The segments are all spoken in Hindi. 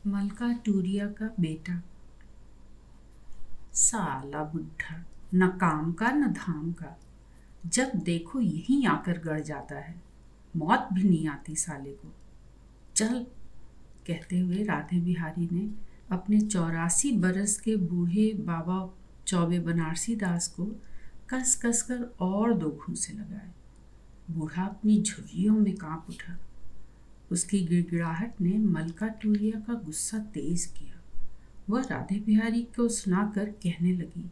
मलका टूरिया का बेटा। साला बुढ़ा, न काम का न धाम का, जब देखो यहीं आकर गड़ जाता है। मौत भी नहीं आती साले को। चल, कहते हुए राधे बिहारी ने अपने 84 बरस के बूढ़े बाबा चौबे बनारसी दास को कस कस कर और दो घूंसे लगाए। बूढ़ा अपनी झुर्रियों में कांप उठा। उसकी गिड़गिड़ाहट ने मलका टूरिया का गुस्सा तेज किया। वह राधे बिहारी को सुनाकर कहने लगी,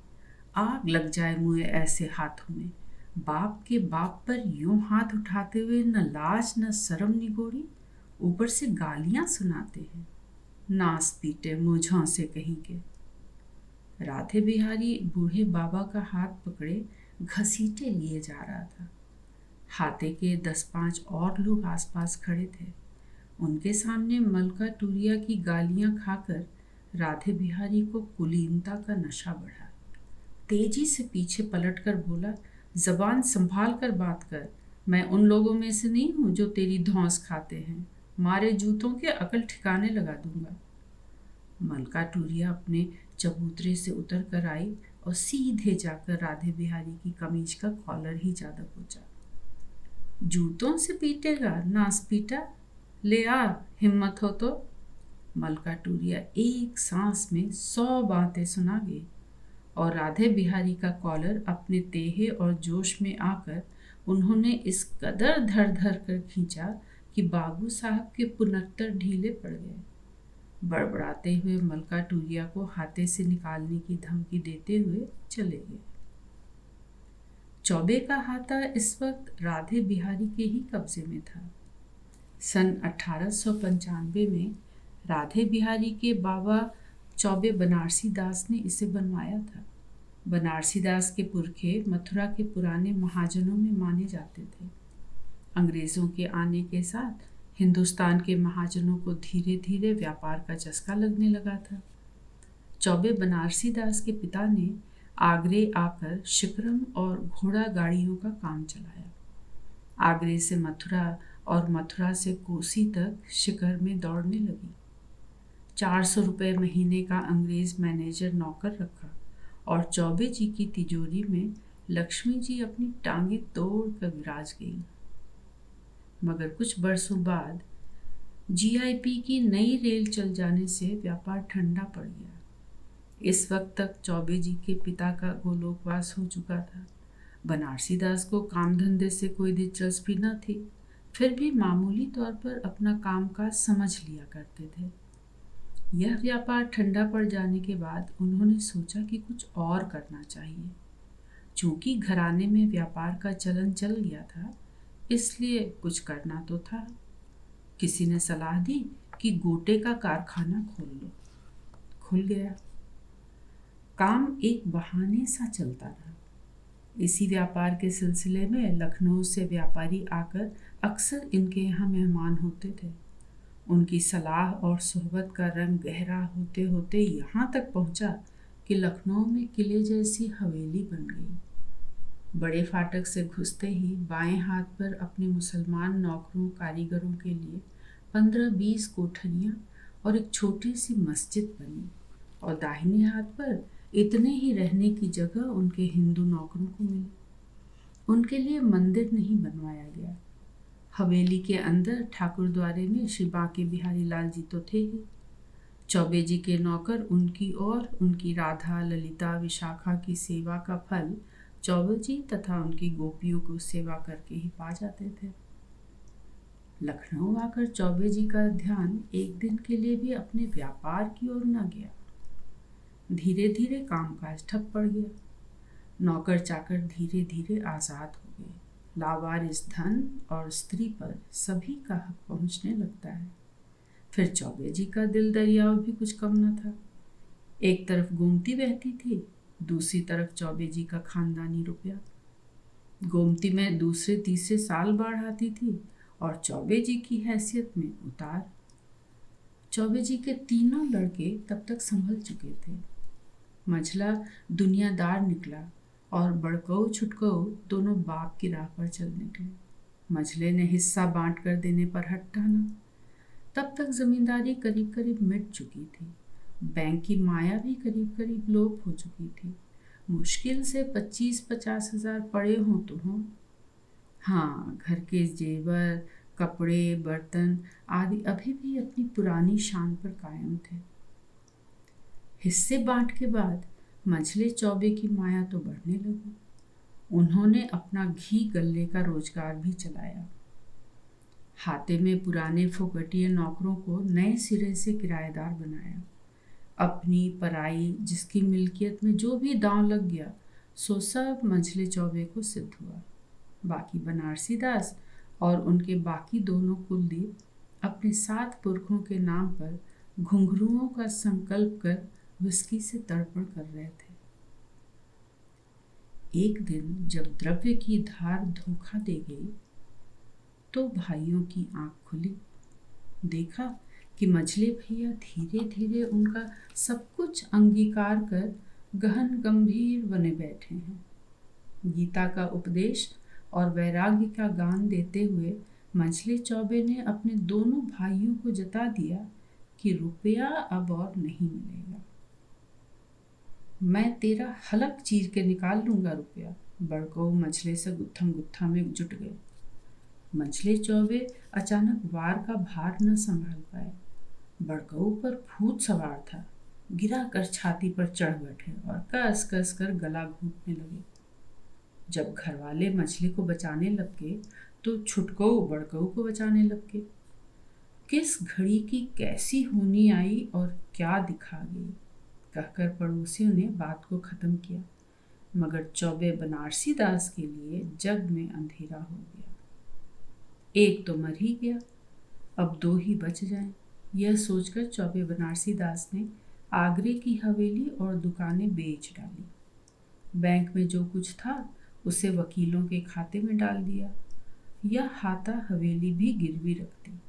आग लग जाए मुझे ऐसे हाथों में। बाप के बाप पर यूं हाथ उठाते हुए न लाज न शर्म निगोड़ी, ऊपर से गालियां सुनाते हैं। नास पीटे मुझों से कहीं के। राधे बिहारी बूढ़े बाबा का हाथ पकड़े घसीटे लिए जा रहा था। हाथे के 10-5 और लोग आसपास खड़े थे। उनके सामने मलका टूरिया की गालियां खाकर राधे बिहारी को कुलीनता का नशा बढ़ा। तेजी से पीछे पलटकर बोला, जबान संभाल कर बात कर। मैं उन लोगों में से नहीं हूं जो तेरी धौंस खाते हैं। मारे जूतों के अकल ठिकाने लगा दूंगा। मलका टूरिया अपने चबूतरे से उतर कर आई और सीधे जाकर राधे बिहारी की कमीज का कॉलर ही जा दबोचा। जूतों से पीटेगा नास पीटा, ले आ हिम्मत हो तो। मलका टूरिया एक सांस में 100 बातें सुना गई और राधे बिहारी का कॉलर अपने तेहे और जोश में आकर उन्होंने इस कदर धर धर कर खींचा कि बाबू साहब के पुनत्तर ढीले पड़ गए। बड़बड़ाते हुए मलका टूरिया को हाथे से निकालने की धमकी देते हुए चले गए। चौबे का हाथा इस वक्त राधे बिहारी के ही कब्जे में था। सन 1895 में राधे बिहारी के बाबा चौबे बनारसी दास ने इसे बनवाया था। बनारसी दास के पुरखे मथुरा के पुराने महाजनों में माने जाते थे। अंग्रेज़ों के आने के साथ हिंदुस्तान के महाजनों को धीरे धीरे व्यापार का चस्का लगने लगा था। चौबे बनारसी दास के पिता ने आगरे आकर शिकरम और घोड़ा गाड़ियों का काम चलाया। आगरे से मथुरा और मथुरा से कोसी तक शिकर में दौड़ने लगी। 400 रुपये महीने का अंग्रेज मैनेजर नौकर रखा और चौबे जी की तिजोरी में लक्ष्मी जी अपनी टांगे तोड़ कर विराज गई। मगर कुछ बरसों बाद जीआईपी की नई रेल चल जाने से व्यापार ठंडा पड़ गया। इस वक्त तक चौबे जी के पिता का गोलोकवास हो चुका था। बनारसी दास को काम धंधे से कोई दिलचस्पी न थी, फिर भी मामूली तौर पर अपना कामकाज समझ लिया करते थे। यह व्यापार ठंडा पड़ जाने के बाद उन्होंने सोचा कि कुछ और करना चाहिए। चूंकि घराने में व्यापार का चलन चल गया था, इसलिए कुछ करना तो था। किसी ने सलाह दी कि गोटे का कारखाना खोल लो। खुल गया। काम एक बहाने सा चलता रहा। इसी व्यापार के सिलसिले में लखनऊ से व्यापारी आकर अक्सर इनके यहाँ मेहमान होते थे। उनकी सलाह और सोहबत का रंग गहरा होते होते यहाँ तक पहुँचा कि लखनऊ में किले जैसी हवेली बन गई। बड़े फाटक से घुसते ही बाएं हाथ पर अपने मुसलमान नौकरों कारीगरों के लिए 15-20 कोठरियाँ और एक छोटी सी मस्जिद बनी और दाहिने हाथ पर इतने ही रहने की जगह उनके हिंदू नौकरों को मिली। उनके लिए मंदिर नहीं बनवाया गया। हवेली के अंदर ठाकुर द्वारे में श्री बांके बिहारी लाल जी तो थे ही। चौबे जी के नौकर उनकी और उनकी राधा, ललिता, विशाखा की सेवा का फल चौबे जी तथा उनकी गोपियों को सेवा करके ही पा जाते थे। लखनऊ आकर चौबे जी का ध्यान एक दिन के लिए भी अपने व्यापार की ओर न गया। धीरे धीरे कामकाज ठप पड़ गया। नौकर चाकर धीरे धीरे आज़ाद हो गए। लावारिस धन और स्त्री पर सभी का हक पहुंचने लगता है। फिर चौबे जी का दिल दरियाव भी कुछ कम न था। एक तरफ गोमती बहती थी, दूसरी तरफ चौबे जी का खानदानी रुपया। गोमती में दूसरे तीसरे साल बाढ़ आती थी और चौबे जी की हैसियत में उतार। चौबे जी के तीनों लड़के तब तक संभल चुके थे। मझला दुनियादार निकला और बड़कऊ छुटकऊ दोनों बाप की राह पर चल निकले। मझले ने हिस्सा बांट कर देने पर हट ठाना। तब तक जमींदारी करीब करीब मिट चुकी थी। बैंक की माया भी करीब करीब लोप हो चुकी थी। मुश्किल से 25-50 हजार पड़े हों तो हों। हाँ, घर के जेवर, कपड़े, बर्तन आदि अभी भी अपनी पुरानी शान पर कायम थे। हिस्से बांट के बाद मंझले चौबे की माया तो बढ़ने लगी। उन्होंने अपना घी गल्ले का रोजगार भी चलाया। हाते में पुराने फोकटिये नौकरों को नए सिरे से किराएदार बनाया। अपनी पराई जिसकी मिल्कियत में जो भी दांव लग गया सो सब मंझले चौबे को सिद्ध हुआ। बाकी बनारसी दास और उनके बाकी दोनों कुलदीप अपने 7 पुरखों के नाम पर घुंघरुओं का संकल्प कर विस्की से तर्पण कर रहे थे। एक दिन जब द्रव्य की धार धोखा दे गई तो भाइयों की आंख खुली। देखा कि मझले भैया धीरे धीरे उनका सब कुछ अंगीकार कर गहन गंभीर बने बैठे हैं। गीता का उपदेश और वैराग्य का गान देते हुए मंझले चौबे ने अपने दोनों भाइयों को जता दिया कि रुपया अब और नहीं मिलेगा। मैं तेरा हलक चीर के निकाल लूंगा रुपया। बड़कऊ मछले से गुत्थम गुत्था में जुट गए। मंझले चौबे अचानक वार का भार न संभाल पाए। बड़कऊ पर भूत सवार था। गिरा कर छाती पर चढ़ बैठे और कस कस कर गला घूंटने लगे। जब घरवाले मछली को बचाने लग गए तो छुटकऊ बड़कऊ को बचाने लग गए। किस घड़ी की कैसी होनी आई और क्या दिखा गई, कहकर पड़ोसियों ने बात को खत्म किया। मगर चौबे बनारसी दास के लिए जग में अंधेरा हो गया। एक तो मर ही गया, अब 2 ही बच जाएं। यह सोचकर चौबे बनारसी दास ने आगरे की हवेली और दुकानें बेच डाली। बैंक में जो कुछ था उसे वकीलों के खाते में डाल दिया। यह हाता हवेली भी गिरवी रख दी।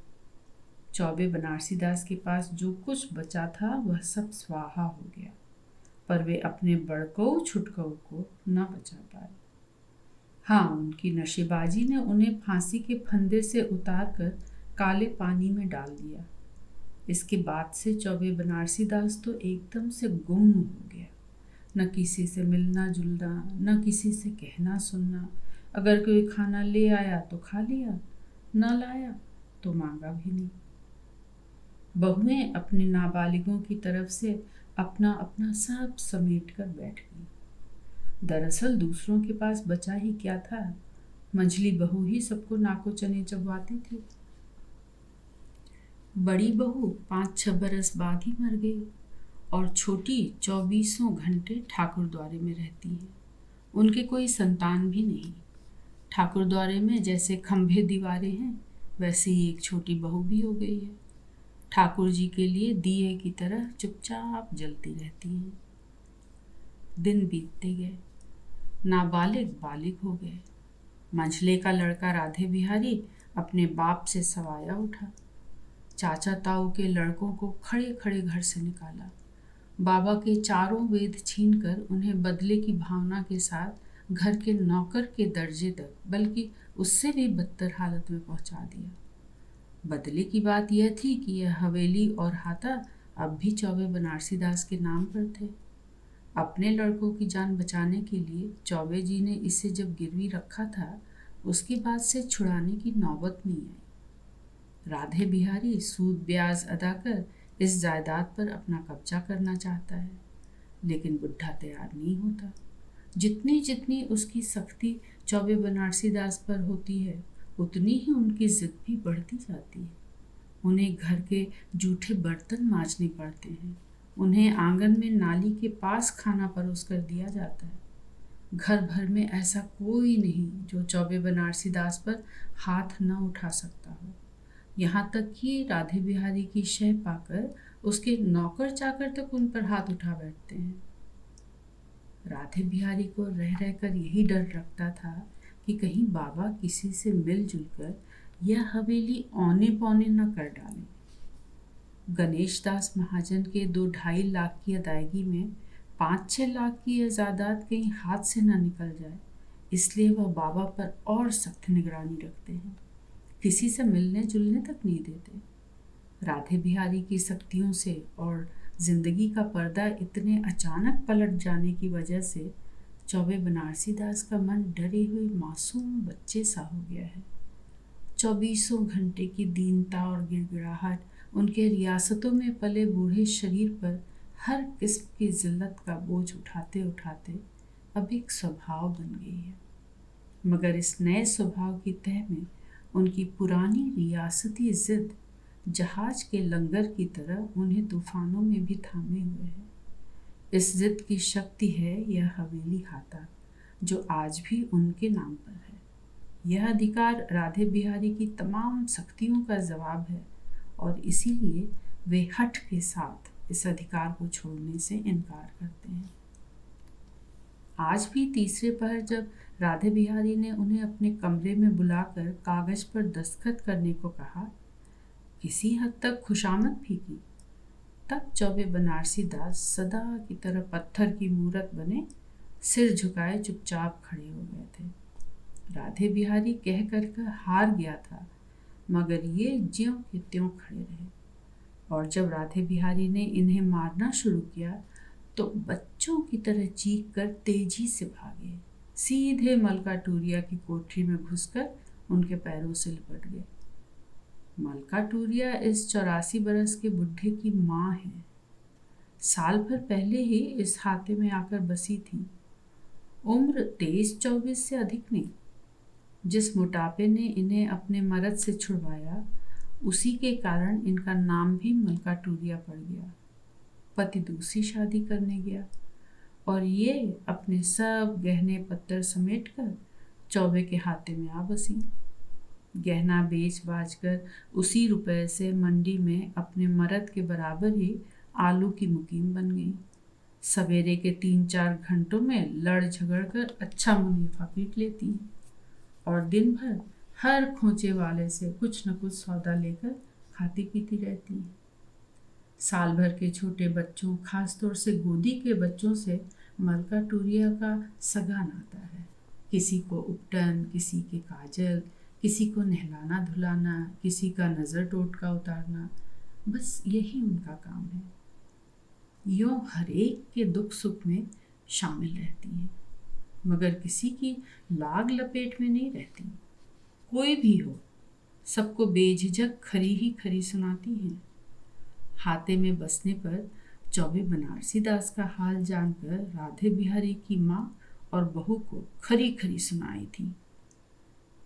चौबे बनारसी दास के पास जो कुछ बचा था वह सब स्वाहा हो गया, पर वे अपने बड़कऊ छुटकऊ को न बचा पाए। हाँ, उनकी नशेबाजी ने उन्हें फांसी के फंदे से उतार कर काले पानी में डाल दिया। इसके बाद से चौबे बनारसी दास तो एकदम से गुम हो गया। न किसी से मिलना जुलना, न किसी से कहना सुनना। अगर कोई खाना ले आया तो खा लिया, न लाया तो मांगा भी नहीं। बहुएं अपने नाबालिगों की तरफ से अपना अपना सब समेट कर बैठ गई। दरअसल दूसरों के पास बचा ही क्या था। मंझली बहू ही सबको नाको चने चबवाती थी। बड़ी बहू 5-6 बरस बाद ही मर गई और छोटी 24 घंटे ठाकुर द्वारे में रहती है। उनके कोई संतान भी नहीं। ठाकुर द्वारे में जैसे खंभे दीवारें हैं वैसे ही एक छोटी बहू भी हो गई है। ठाकुर जी के लिए दिए की तरह चुपचाप जलती रहती हैं। दिन बीतते गए, नाबालिग बालिग हो गए। मंझले का लड़का राधे बिहारी अपने बाप से सवाया उठा। चाचा ताऊ के लड़कों को खड़े खड़े घर से निकाला। बाबा के चारों वेद छीनकर उन्हें बदले की भावना के साथ घर के नौकर के दर्जे तक, बल्कि उससे भी बदतर हालत में पहुंचा दिया। बदले की बात यह थी कि यह हवेली और हाता अब भी चौबे बनारसी दास के नाम पर थे। अपने लड़कों की जान बचाने के लिए चौबे जी ने इसे जब गिरवी रखा था उसके बाद से छुड़ाने की नौबत नहीं आई। राधे बिहारी सूद ब्याज अदा कर इस जायदाद पर अपना कब्जा करना चाहता है, लेकिन बुढ़ा तैयार नहीं होता। जितनी जितनी उसकी सख्ती चौबे बनारसी दास पर होती है उतनी ही उनकी जिद भी बढ़ती जाती है। उन्हें घर के जूठे बर्तन मांजने पड़ते हैं। उन्हें आंगन में नाली के पास खाना परोस कर दिया जाता है। घर भर में ऐसा कोई नहीं जो चौबे बनारसी दास पर हाथ न उठा सकता हो। यहाँ तक कि राधे बिहारी की शह पाकर उसके नौकर चाकर तक उन पर हाथ उठा बैठते हैं। राधे बिहारी को रह रहकर यही डर लगता था कि कहीं बाबा किसी से मिलजुल कर यह हवेली औने पौने न कर डालें। गणेश दास महाजन के 2-2.5 लाख की अदायगी में 5-6 लाख की यह जायदाद कहीं हाथ से न निकल जाए, इसलिए वह बाबा पर और सख्त निगरानी रखते हैं। किसी से मिलने जुलने तक नहीं देते। राधे बिहारी की शक्तियों से और जिंदगी का पर्दा इतने अचानक पलट जाने की वजह से चौबे बनारसी दास का मन डरे हुए मासूम बच्चे सा हो गया है। 24 घंटे की दीनता और गिड़गिड़ाहट उनके रियासतों में पले बूढ़े शरीर पर हर किस्म की जिल्लत का बोझ उठाते उठाते अब एक स्वभाव बन गई है। मगर इस नए स्वभाव की तह में उनकी पुरानी रियासती जिद जहाज के लंगर की तरह उन्हें तूफानों में भी थामे हुए है। इस जिद की शक्ति है यह हवेली खाता जो आज भी उनके नाम पर है। यह अधिकार राधे बिहारी की तमाम शक्तियों का जवाब है और इसीलिए वे हठ के साथ इस अधिकार को छोड़ने से इनकार करते हैं। आज भी तीसरे पहर जब राधे बिहारी ने उन्हें अपने कमरे में बुलाकर कागज पर दस्तखत करने को कहा, किसी हद तक खुशामद भी की, तब चौबे बनारसी दास सदा की तरह पत्थर की मूरत बने सिर झुकाए चुपचाप खड़े हो गए थे। राधे बिहारी कह कर हार गया था, मगर ये ज्यों के त्यों खड़े रहे। और जब राधे बिहारी ने इन्हें मारना शुरू किया तो बच्चों की तरह चीख कर तेजी से भागे, सीधे मलका टूरिया की कोठरी में घुसकर उनके पैरों से लिपट गए। मलका टूरिया इस 84 बरस के बुढ़े की माँ है। साल भर पहले ही इस हाते में आकर बसी थी। उम्र 23-24 से अधिक नहीं। जिस मोटापे ने इन्हें अपने मर्द से छुड़वाया उसी के कारण इनका नाम भी मलका टूरिया पड़ गया। पति दूसरी शादी करने गया और ये अपने सब गहने पत्तर समेट कर चौबे के हाथे में आ बसी। गहना बेच बाज कर उसी रुपए से मंडी में अपने मर्द के बराबर ही आलू की मुकीम बन गई। सवेरे के 3-4 घंटों में लड़ झगड़ कर अच्छा मुनाफा पीट लेती हैं और दिन भर हर खोचे वाले से कुछ न कुछ सौदा लेकर खाती पीती रहती हैं। साल भर के छोटे बच्चों, खासतौर से गोदी के बच्चों से मलका टूरिया का सगा नाता है। किसी को उपटन, किसी के काजल, किसी को नहलाना धुलाना, किसी का नज़र टोटका उतारना, बस यही उनका काम है। यूँ हर एक के दुख सुख में शामिल रहती हैं, मगर किसी की लाग लपेट में नहीं रहती। कोई भी हो, सबको बेझिझक खरी ही खरी सुनाती हैं। हाथे में बसने पर चौबे बनारसी दास का हाल जानकर राधे बिहारी की माँ और बहू को खरी खरी सुनाई थी।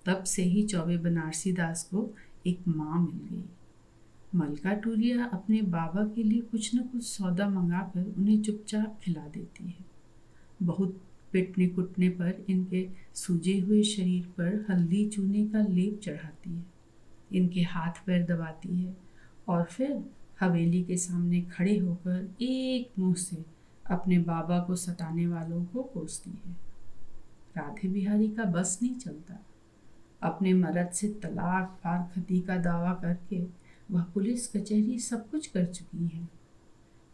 तब से ही चौबे बनारसी दास को एक माँ मिल गई। मलका टूरिया अपने बाबा के लिए कुछ न कुछ सौदा मंगाकर उन्हें चुपचाप खिला देती है। बहुत पिटने कुटने पर इनके सूजे हुए शरीर पर हल्दी चूने का लेप चढ़ाती है, इनके हाथ पैर दबाती है और फिर हवेली के सामने खड़े होकर एक मुंह से अपने बाबा को सताने वालों को कोसती है। राधे बिहारी का बस नहीं चलता। अपने मर्द से तलाक फारखती का दावा करके वह पुलिस कचहरी सब कुछ कर चुकी है,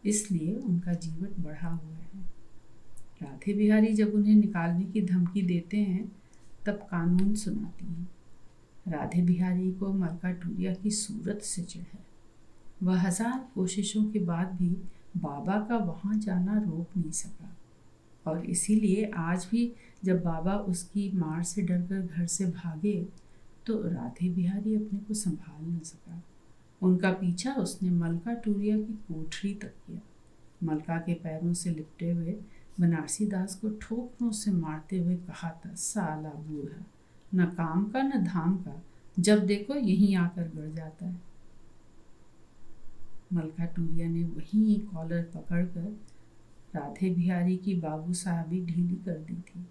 इसलिए उनका जीवन बढ़ा हुआ है। राधे बिहारी जब उन्हें निकालने की धमकी देते हैं तब कानून सुनाती हैं। राधे बिहारी को मलका टूरिया की सूरत से चिढ़ है। वह 1000 कोशिशों के बाद भी बाबा का वहाँ जाना रोक नहीं सका और इसीलिए आज भी जब बाबा उसकी मार से डरकर घर से भागे तो राधे बिहारी अपने को संभाल न सका। उनका पीछा उसने मलका टूरिया की कोठरी तक किया। मलका के पैरों से लिपटे हुए बनारसी दास को ठोकरों से मारते हुए कहा था, साला बूढ़ा, न काम का न धाम का, जब देखो यहीं आकर गड़ जाता है। मलका टूरिया ने वहीं कॉलर पकड़कर राधे बिहारी की बाबू साहबी ढीली कर दी थी।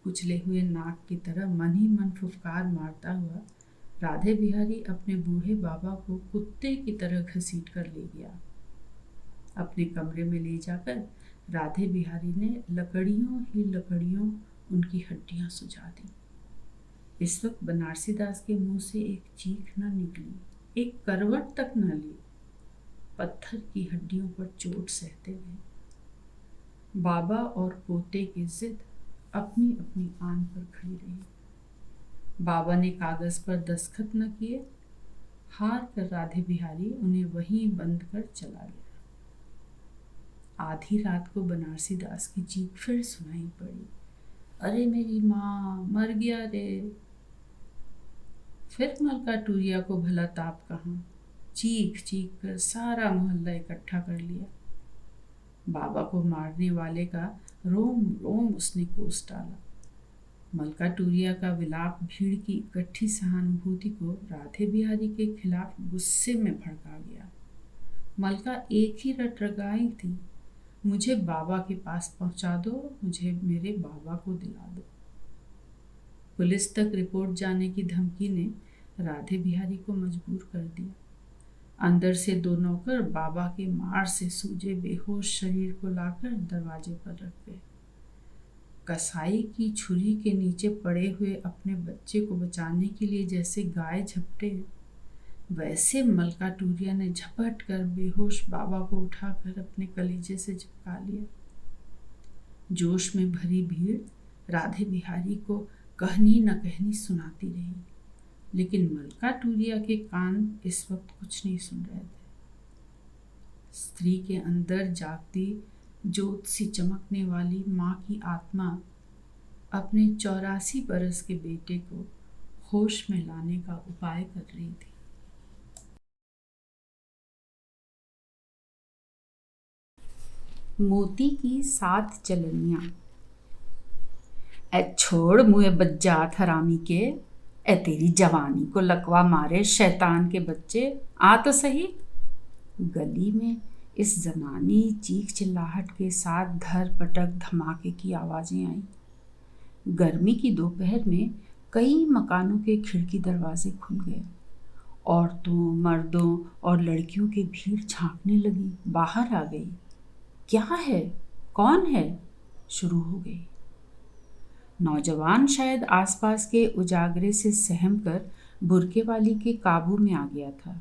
कुचले हुए नाक की तरह मन ही मन फुफकार मारता हुआ राधे बिहारी अपने बूढ़े बाबा को कुत्ते की तरह घसीट कर ले गया। अपने कमरे में ले जाकर राधे बिहारी ने लकड़ियों ही लकड़ियों उनकी हड्डियां सुझा दी। इस वक्त बनारसी दास के मुंह से एक चीख न निकली, एक करवट तक न ली। पत्थर की हड्डियों पर चोट सहते हुए बाबा और पोते की जिद अपनी अपनी आन पर खड़ी रही। बाबा ने कागज पर दस्तखत न किए, हार कर राधे बिहारी उन्हें वहीं बंद कर चला गया। आधी रात को बनारसी दास की चीख फिर सुनाई पड़ी, अरे मेरी माँ मर गया रे। फिर मलका टूरिया को भला ताप कहाँ, चीख चीख कर सारा मोहल्ला इकट्ठा कर लिया। बाबा को मारने वाले का रोम रोम उसने कोस डाला। मलका टूरिया का विलाप भीड़ की इकट्ठी सहानुभूति को राधे बिहारी के खिलाफ गुस्से में भड़का गया। मलका एक ही रट रगाई थी, मुझे बाबा के पास पहुंचा दो, मुझे मेरे बाबा को दिला दो। पुलिस तक रिपोर्ट जाने की धमकी ने राधे बिहारी को मजबूर कर दिया। अंदर से 2 नौकर बाबा के मार से सूजे बेहोश शरीर को लाकर दरवाजे पर रख गए। कसाई की छुरी के नीचे पड़े हुए अपने बच्चे को बचाने के लिए जैसे गाय झपटे, वैसे मलका टूरिया ने झपट कर बेहोश बाबा को उठाकर अपने कलीजे से चिपका लिया। जोश में भरी भीड़ राधे बिहारी को कहनी न कहनी सुनाती रही, लेकिन मलका टूरिया के कान इस वक्त कुछ नहीं सुन रहे थे। स्त्री के अंदर जागती ज्योत सी चमकने वाली माँ की आत्मा अपने 84 बरस के बेटे को होश में लाने का उपाय कर रही थी। मोती की 7 चलनियां। ए छोड़ मुँह बज्जात हरामी के, ए तेरी जवानी को लकवा मारे शैतान के बच्चे, आ तो सही। गली में इस जनानी चीख चिल्लाहट के साथ धर पटक धमाके की आवाजें आई। गर्मी की दोपहर में कई मकानों के खिड़की दरवाजे खुल गए। औरतों, मर्दों और लड़कियों की भीड़ झांकने लगी, बाहर आ गई। क्या है, कौन है, शुरू हो गई। नौजवान शायद आसपास के उजागरे से सहम कर बुर्के वाली के काबू में आ गया था।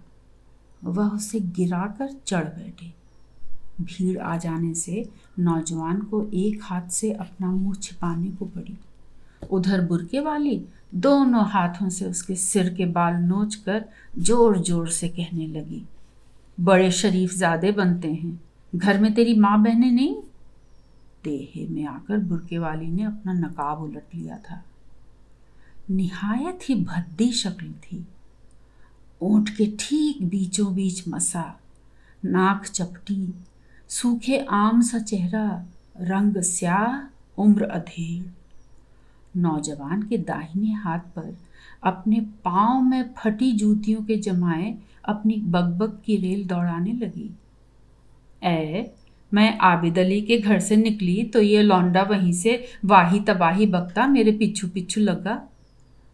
वह उसे गिराकर चढ़ बैठे। भीड़ आ जाने से नौजवान को एक हाथ से अपना मुंह छिपाने को पड़ी। उधर बुर्के वाली दोनों हाथों से उसके सिर के बाल नोच कर जोर जोर से कहने लगी, बड़े शरीफ ज़ादे बनते हैं, घर में तेरी माँ बहनें नहीं। देहे में आकर बुर्के वाली ने अपना नकाब उलट लिया था। निहायत ही भद्दी शक्ल थी। ओंठ के ठीक बीचों बीच मसा, नाक चपटी, सूखे आम सा चेहरा, रंग स्याह, उम्र अधेड़। नौजवान के दाहिने हाथ पर अपने पाँव में फटी जूतियों के जमाए अपनी बकबक की रेल दौड़ाने लगी। मैं आबिद अली के घर से निकली तो ये लौंडा वहीं से वाही तबाही बकता मेरे पिछू पिछू लगा।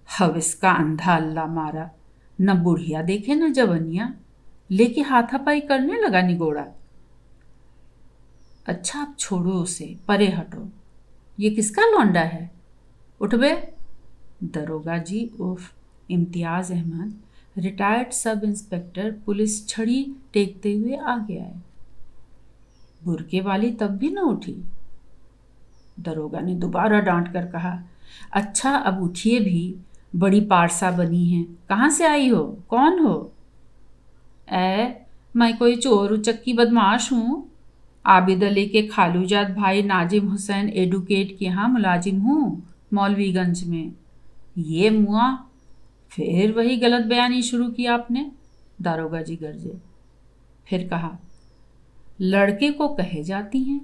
हविस का अंधा अल्लाह मारा, न बुढ़िया देखे न जवनिया, लेके हाथापाई करने लगा निगोड़ा। अच्छा अब छोड़ो उसे, परे हटो। ये किसका लौंडा है? उठ बे। दरोगा जी उर्फ Imtiaz Ahmad retired sub inspector police छड़ी टेकते हुए आगे आए। बुर्के वाली तब भी न उठी। दरोगा ने दोबारा डांट कर कहा, अच्छा अब उठिए भी, बड़ी पारसा बनी है, कहाँ से आई हो, कौन हो? मैं कोई चोर उचक्की बदमाश हूँ। आबिद अली के खालूजाद भाई नाजिम हुसैन एडवोकेट के यहाँ मुलाजिम हूँ, मौलवीगंज में। ये मुआ, फिर वही गलत बयानी शुरू की आपने? दारोगा जी गरजे। फिर कहा, लड़के को कहे जाती हैं,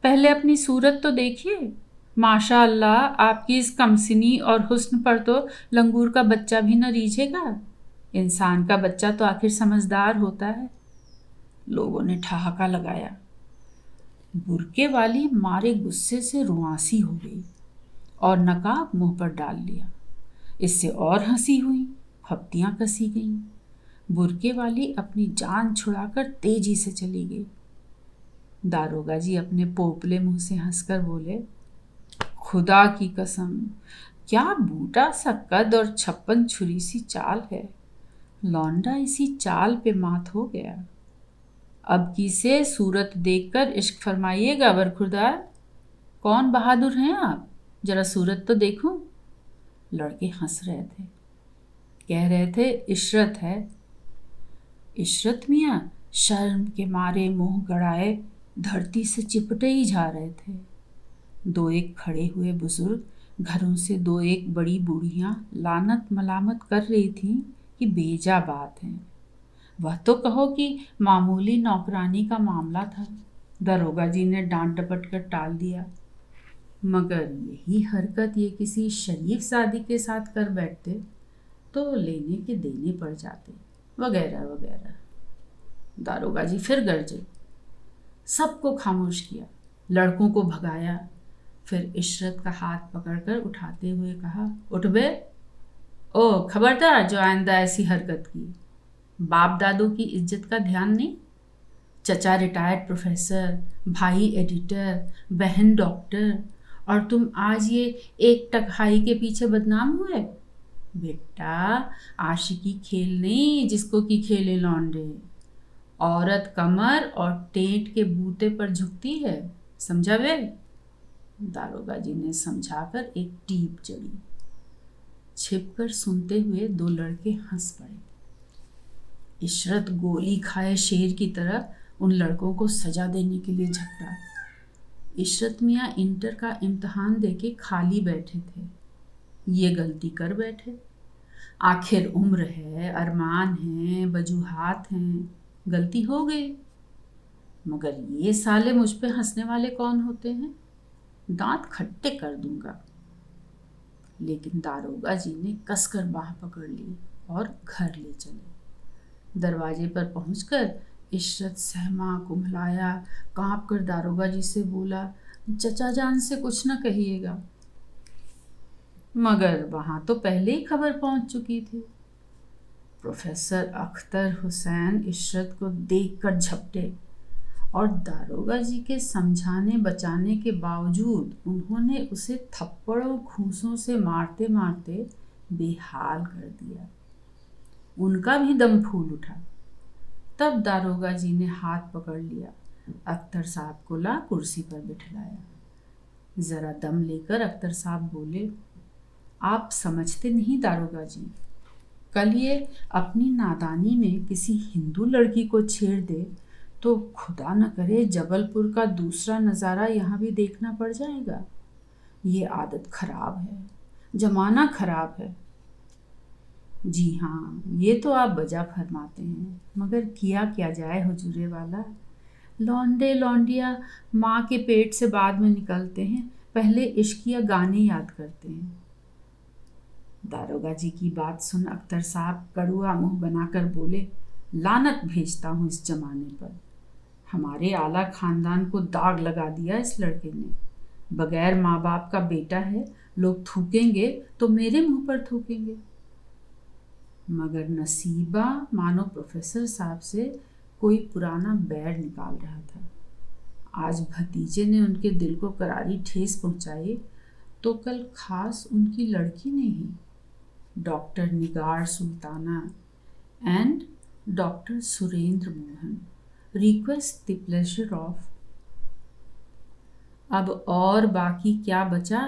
पहले अपनी सूरत तो देखिए। माशा अल्लाह, आपकी इस कमसिनी और हुस्न पर तो लंगूर का बच्चा भी न रीझेगा। इंसान का बच्चा तो आखिर समझदार होता है। लोगों ने ठहाका लगाया। बुर्के वाली मारे गुस्से से रुआंसी हो गई और नकाब मुंह पर डाल लिया। इससे और हंसी हुई, फप्तियां कसी गईं। बुर्के वाली अपनी जान छुड़ाकर तेजी से चली गई। दारोगा जी अपने पोपले मुंह से हंसकर बोले, खुदा की कसम, क्या बूटा सा कद और 56 छुरी सी चाल है। लौंडा इसी चाल पे मात हो गया। अब किसे सूरत देखकर इश्क फरमाइएगा बरखुरदार? कौन बहादुर हैं आप, जरा सूरत तो देखूं। लड़के हंस रहे थे, कह रहे थे इशरत है, इशरत मियाँ शर्म के मारे मुंह गड़ाए धरती से चिपटे ही जा रहे थे। दो एक खड़े हुए बुजुर्ग घरों से दो एक बड़ी बूढ़ियां लानत मलामत कर रही थीं कि बेजा बात है। वह तो कहो कि मामूली नौकरानी का मामला था। दरोगा जी ने डांट डपट कर टाल दिया, मगर यही हरकत ये किसी शरीफ शादी के साथ कर बैठते तो लेने के देने पड़ जाते, वगैरह वगैरह। दारोगा जी फिर गरजे, सबको खामोश किया, लड़कों को भगाया, फिर इशरत का हाथ पकड़कर उठाते हुए कहा, उठ बे। ओ खबरदार जो आइंदा ऐसी हरकत की। बाप दादों की इज्जत का ध्यान नहीं? चचा रिटायर्ड प्रोफेसर, भाई एडिटर, बहन डॉक्टर, और तुम आज ये एक टकहाई के पीछे बदनाम हुए। बेटा, आशिकी खेल नहीं जिसको कि खेले लौंडे। औरत कमर और टेंट के बूते पर झुकती है, समझा वे? दारोगा जी ने समझाकर एक टीप जड़ी। छिपकर सुनते हुए दो लड़के हंस पड़े। इशरत गोली खाए शेर की तरह उन लड़कों को सजा देने के लिए झपटा। इशरत मियाँ इंटर का इम्तिहान देके खाली बैठे थे। ये गलती कर बैठे। आखिर उम्र है, अरमान हैं, वजूहात हैं, गलती हो गई। मगर ये साले मुझ पे हंसने वाले कौन होते हैं? दांत खट्टे कर दूंगा। लेकिन दारोगा जी ने कसकर बाह पकड़ ली और घर ले चले। दरवाजे पर पहुंचकर इशरत सहमा कुम्हलाया कांप कर दारोगा जी से बोला, चचा जान से कुछ न कहिएगा। मगर वहां तो पहले ही खबर पहुंच चुकी थी। प्रोफेसर अख्तर हुसैन इशरत को देखकर झपटे और दारोगा जी के समझाने बचाने के बावजूद उन्होंने उसे थप्पड़ों घूंसों से मारते मारते बेहाल कर दिया। उनका भी दम फूल उठा। तब दारोगा जी ने हाथ पकड़ लिया, अख्तर साहब को ला कुर्सी पर बिठलाया। जरा दम लेकर अख्तर साहब बोले, आप समझते नहीं दारोगा जी, कल ये अपनी नादानी में किसी हिंदू लड़की को छेड़ दे तो खुदा न करे जबलपुर का दूसरा नज़ारा यहाँ भी देखना पड़ जाएगा। ये आदत खराब है, जमाना खराब है। जी हाँ, ये तो आप बजा फरमाते हैं, मगर किया क्या जाए हुजूरे वाला। लौंडे लौंडिया माँ के पेट से बाद में निकलते हैं, पहले इश्किया गाने याद करते हैं। दारोगा जी की बात सुन अख्तर साहब कड़ुआ मुंह बनाकर बोले, लानत भेजता हूँ इस जमाने पर। हमारे आला खानदान को दाग लगा दिया इस लड़के ने। बगैर माँ बाप का बेटा है, लोग थूकेंगे तो मेरे मुंह पर थूकेंगे। मगर नसीबा मानो प्रोफेसर साहब से कोई पुराना बैर निकाल रहा था। आज भतीजे ने उनके दिल को करारी ठेस पहुंचाई तो कल खास उनकी लड़की ने ही, doctor Nigar Sultana and doctor Surendra Mohan request the pleasure of. अब और बाकी क्या बचा?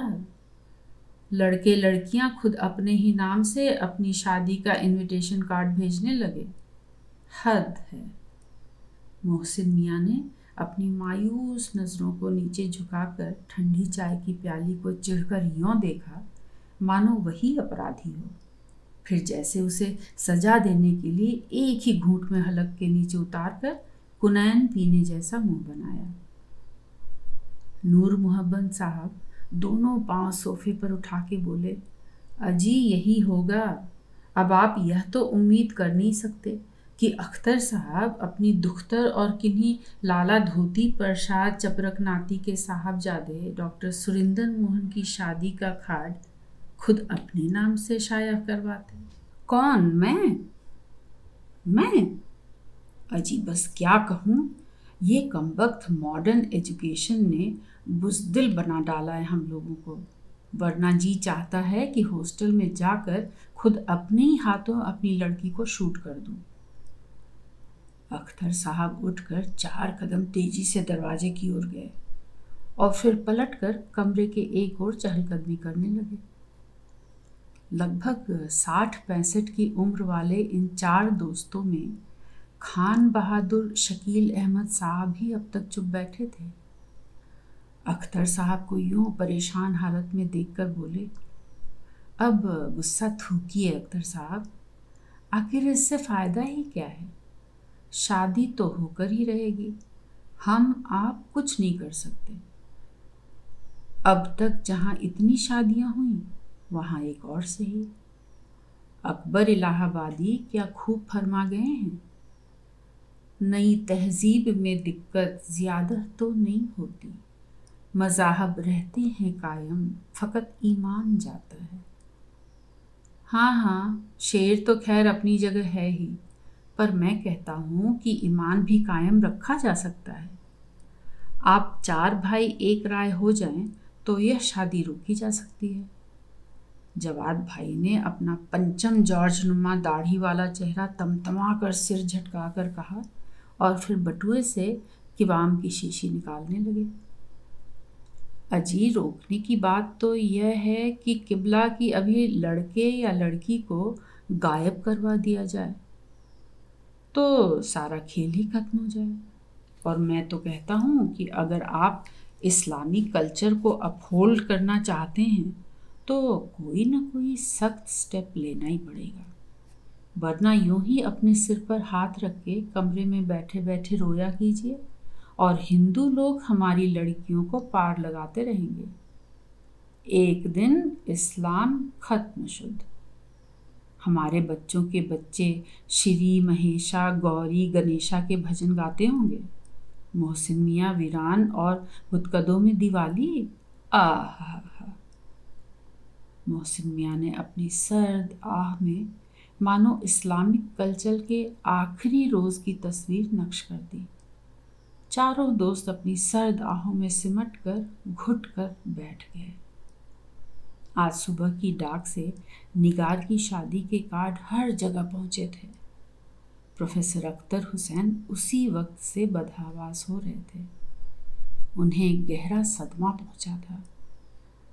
लड़के लड़कियां खुद अपने ही नाम से अपनी शादी का इनविटेशन कार्ड भेजने लगे। हद है। मोहसिन मियाँ ने अपनी मायूस नज़रों को नीचे झुकाकर ठंडी चाय की प्याली को चिढ़कर यों देखा मानो वही अपराधी हो। फिर जैसे उसे सजा देने के लिए एक ही घूंट में हलक के नीचे उतारकर कुनैन पीने जैसा मुंह बनाया। नूर मोहब्बत साहब दोनों पांव सोफे पर उठा के बोले, अजी यही होगा। अब आप यह तो उम्मीद कर नहीं सकते कि अख्तर साहब अपनी दुख्तर और किन्हीं लाला धोती प्रसाद चपरक नाती के साहबजादे डॉक्टर सुरेंद्र मोहन की शादी का कार्ड खुद अपने नाम से शाया करवाते। कौन? मैं? अजी बस क्या कहूँ, ये कमबख्त मॉडर्न एजुकेशन ने बुज़दिल बना डाला है हम लोगों को। वरना जी चाहता है कि हॉस्टल में जाकर खुद अपने ही हाथों अपनी लड़की को शूट कर दूं। अख्तर साहब उठकर 4 कदम तेजी से दरवाजे की ओर गए और फिर पलटकर कमरे के एक ओर चहलकदमी करने लगे। लगभग 60-65 की उम्र वाले इन 4 दोस्तों में खान बहादुर शकील अहमद साहब ही अब तक चुप बैठे थे। अख्तर साहब को यूं परेशान हालत में देखकर बोले, अब गुस्सा थूकिए अख्तर साहब, आखिर इससे फ़ायदा ही क्या है? शादी तो होकर ही रहेगी, हम आप कुछ नहीं कर सकते। अब तक जहाँ इतनी शादियाँ हुई वहाँ एक और सही। अकबर इलाहाबादी क्या खूब फरमा गए हैं, नई तहजीब में दिक्कत ज़्यादा तो नहीं होती, मज़ाहब रहते हैं कायम, फ़कत ईमान जाता है। हाँ हाँ, शेर तो खैर अपनी जगह है ही, पर मैं कहता हूँ कि ईमान भी कायम रखा जा सकता है। आप 4 भाई एक राय हो जाएं तो यह शादी रोकी जा सकती है। जवाद भाई ने अपना पंचम जॉर्ज नुमा दाढ़ी वाला चेहरा तमतमा कर सिर झटका कर कहा और फिर बटुए से किवाम की शीशी निकालने लगे। अजी, रोकने की बात तो यह है कि किबला की अभी लड़के या लड़की को गायब करवा दिया जाए तो सारा खेल ही खत्म हो जाए। और मैं तो कहता हूँ कि अगर आप इस्लामी कल्चर को अपहोल्ड करना चाहते हैं तो कोई ना कोई सख्त स्टेप लेना ही पड़ेगा, वरना यूं ही अपने सिर पर हाथ रख के कमरे में बैठे बैठे रोया कीजिए और हिंदू लोग हमारी लड़कियों को पार लगाते रहेंगे। एक दिन इस्लाम खत्म शुद्ध। हमारे बच्चों के बच्चे श्री महेशा गौरी गणेशा के भजन गाते होंगे, मोहसिन मियाँ वीरान और हुदकदों में दिवाली। आहा, मोहसिन मियाँ ने अपनी सर्द आह में मानो इस्लामिक कल्चर के आखिरी रोज़ की तस्वीर नक्श कर दी। चारों दोस्त अपनी सर्द आहों में सिमट कर घुट कर बैठ गए। आज सुबह की डाक से निगार की शादी के कार्ड हर जगह पहुंचे थे। प्रोफेसर अख्तर हुसैन उसी वक्त से बदहवास हो रहे थे। उन्हें गहरा सदमा पहुंचा था।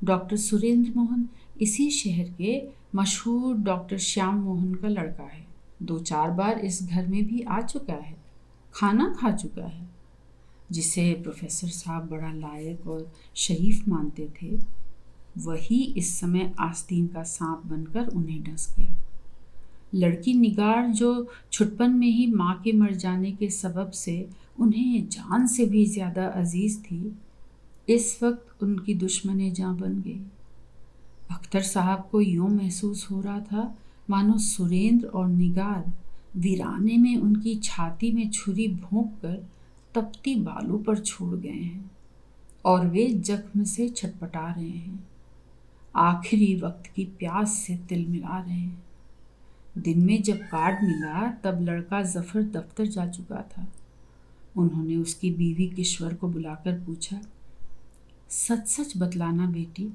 डॉक्टर सुरेंद्र मोहन इसी शहर के मशहूर डॉक्टर श्याम मोहन का लड़का है। 2-4 बार इस घर में भी आ चुका है, खाना खा चुका है। जिसे प्रोफेसर साहब बड़ा लायक और शरीफ मानते थे, वही इस समय आस्तीन का सांप बनकर उन्हें डस गया। लड़की निगार जो छुटपन में ही माँ के मर जाने के सबब से उन्हें जान से भी ज़्यादा अजीज़ थी, इस वक्त उनकी दुश्मन जान बन गई। अख्तर साहब को यूँ महसूस हो रहा था मानो सुरेंद्र और निगार वीराने में उनकी छाती में छुरी भोंक कर तपती बालू पर छोड़ गए हैं और वे जख्म से छटपटा रहे हैं, आखिरी वक्त की प्यास से तिल मिला रहे हैं। दिन में जब कार्ड मिला तब लड़का जफर दफ्तर जा चुका था। उन्होंने उसकी बीवी किश्वर को बुलाकर पूछा, सच सच बतलाना बेटी,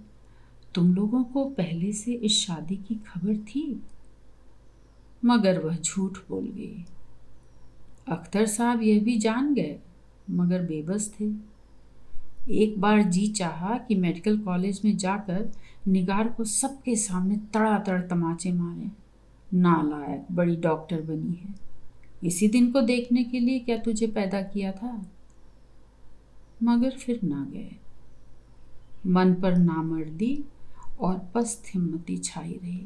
तुम लोगों को पहले से इस शादी की खबर थी? मगर वह झूठ बोल गई। अख्तर साहब यह भी जान गए मगर बेबस थे। एक बार जी चाहा कि मेडिकल कॉलेज में जाकर निगार को सबके सामने तड़ातड़ तमाचे मारे। नालायक, बड़ी डॉक्टर बनी है, इसी दिन को देखने के लिए क्या तुझे पैदा किया था? मगर फिर ना गए। मन पर नामर्दी और पस्त हिम्मती छाई रही।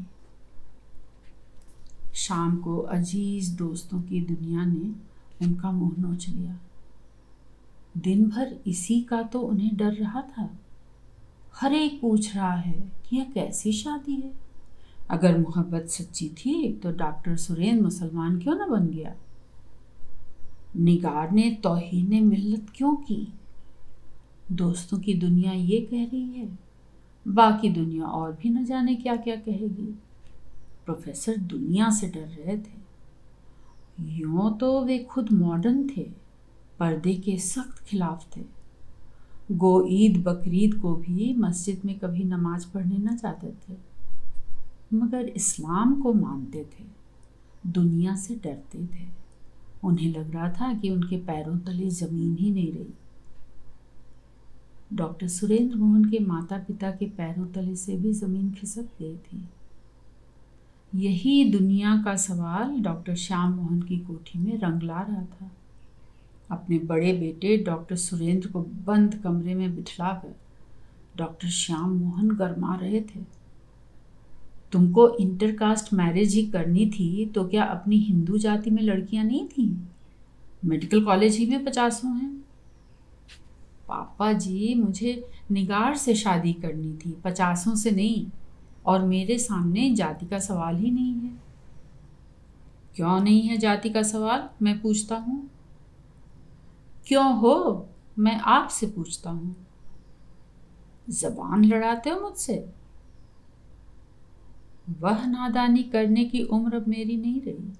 शाम को अजीज दोस्तों की दुनिया ने उनका मुंह नोच लिया। दिन भर इसी का तो उन्हें डर रहा था। हर एक पूछ रहा है कि यह कैसी शादी है? अगर मोहब्बत सच्ची थी तो डॉक्टर सुरेंद्र मुसलमान क्यों न बन गया? निगार ने तौहीने मिल्लत क्यों की? दोस्तों की दुनिया ये कह रही है, बाकी दुनिया और भी न जाने क्या क्या कहेगी। प्रोफेसर दुनिया से डर रहे थे। यूं तो वे खुद मॉडर्न थे, पर्दे के सख्त खिलाफ थे। गो ईद बकरीद को भी मस्जिद में कभी नमाज पढ़ने न जाते थे, मगर इस्लाम को मानते थे, दुनिया से डरते थे। उन्हें लग रहा था कि उनके पैरों तले जमीन ही नहीं रही। डॉक्टर सुरेंद्र मोहन के माता पिता के पैरों तले से भी जमीन खिसक गई थी। यही दुनिया का सवाल डॉक्टर श्याम मोहन की कोठी में रंग ला रहा था। अपने बड़े बेटे डॉक्टर सुरेंद्र को बंद कमरे में बिठलाकर डॉक्टर श्याम मोहन गरमा रहे थे। तुमको इंटरकास्ट मैरिज ही करनी थी तो क्या अपनी हिंदू जाति में लड़कियां नहीं थीं? मेडिकल कॉलेज ही में 50 हैं। पापा जी, मुझे निगार से शादी करनी थी, 50 से नहीं, और मेरे सामने जाति का सवाल ही नहीं है। क्यों नहीं है जाति का सवाल, मैं पूछता हूँ? क्यों हो, मैं आपसे पूछता हूँ। जबान लड़ाते हो मुझसे? वह नादानी करने की उम्र अब मेरी नहीं रही।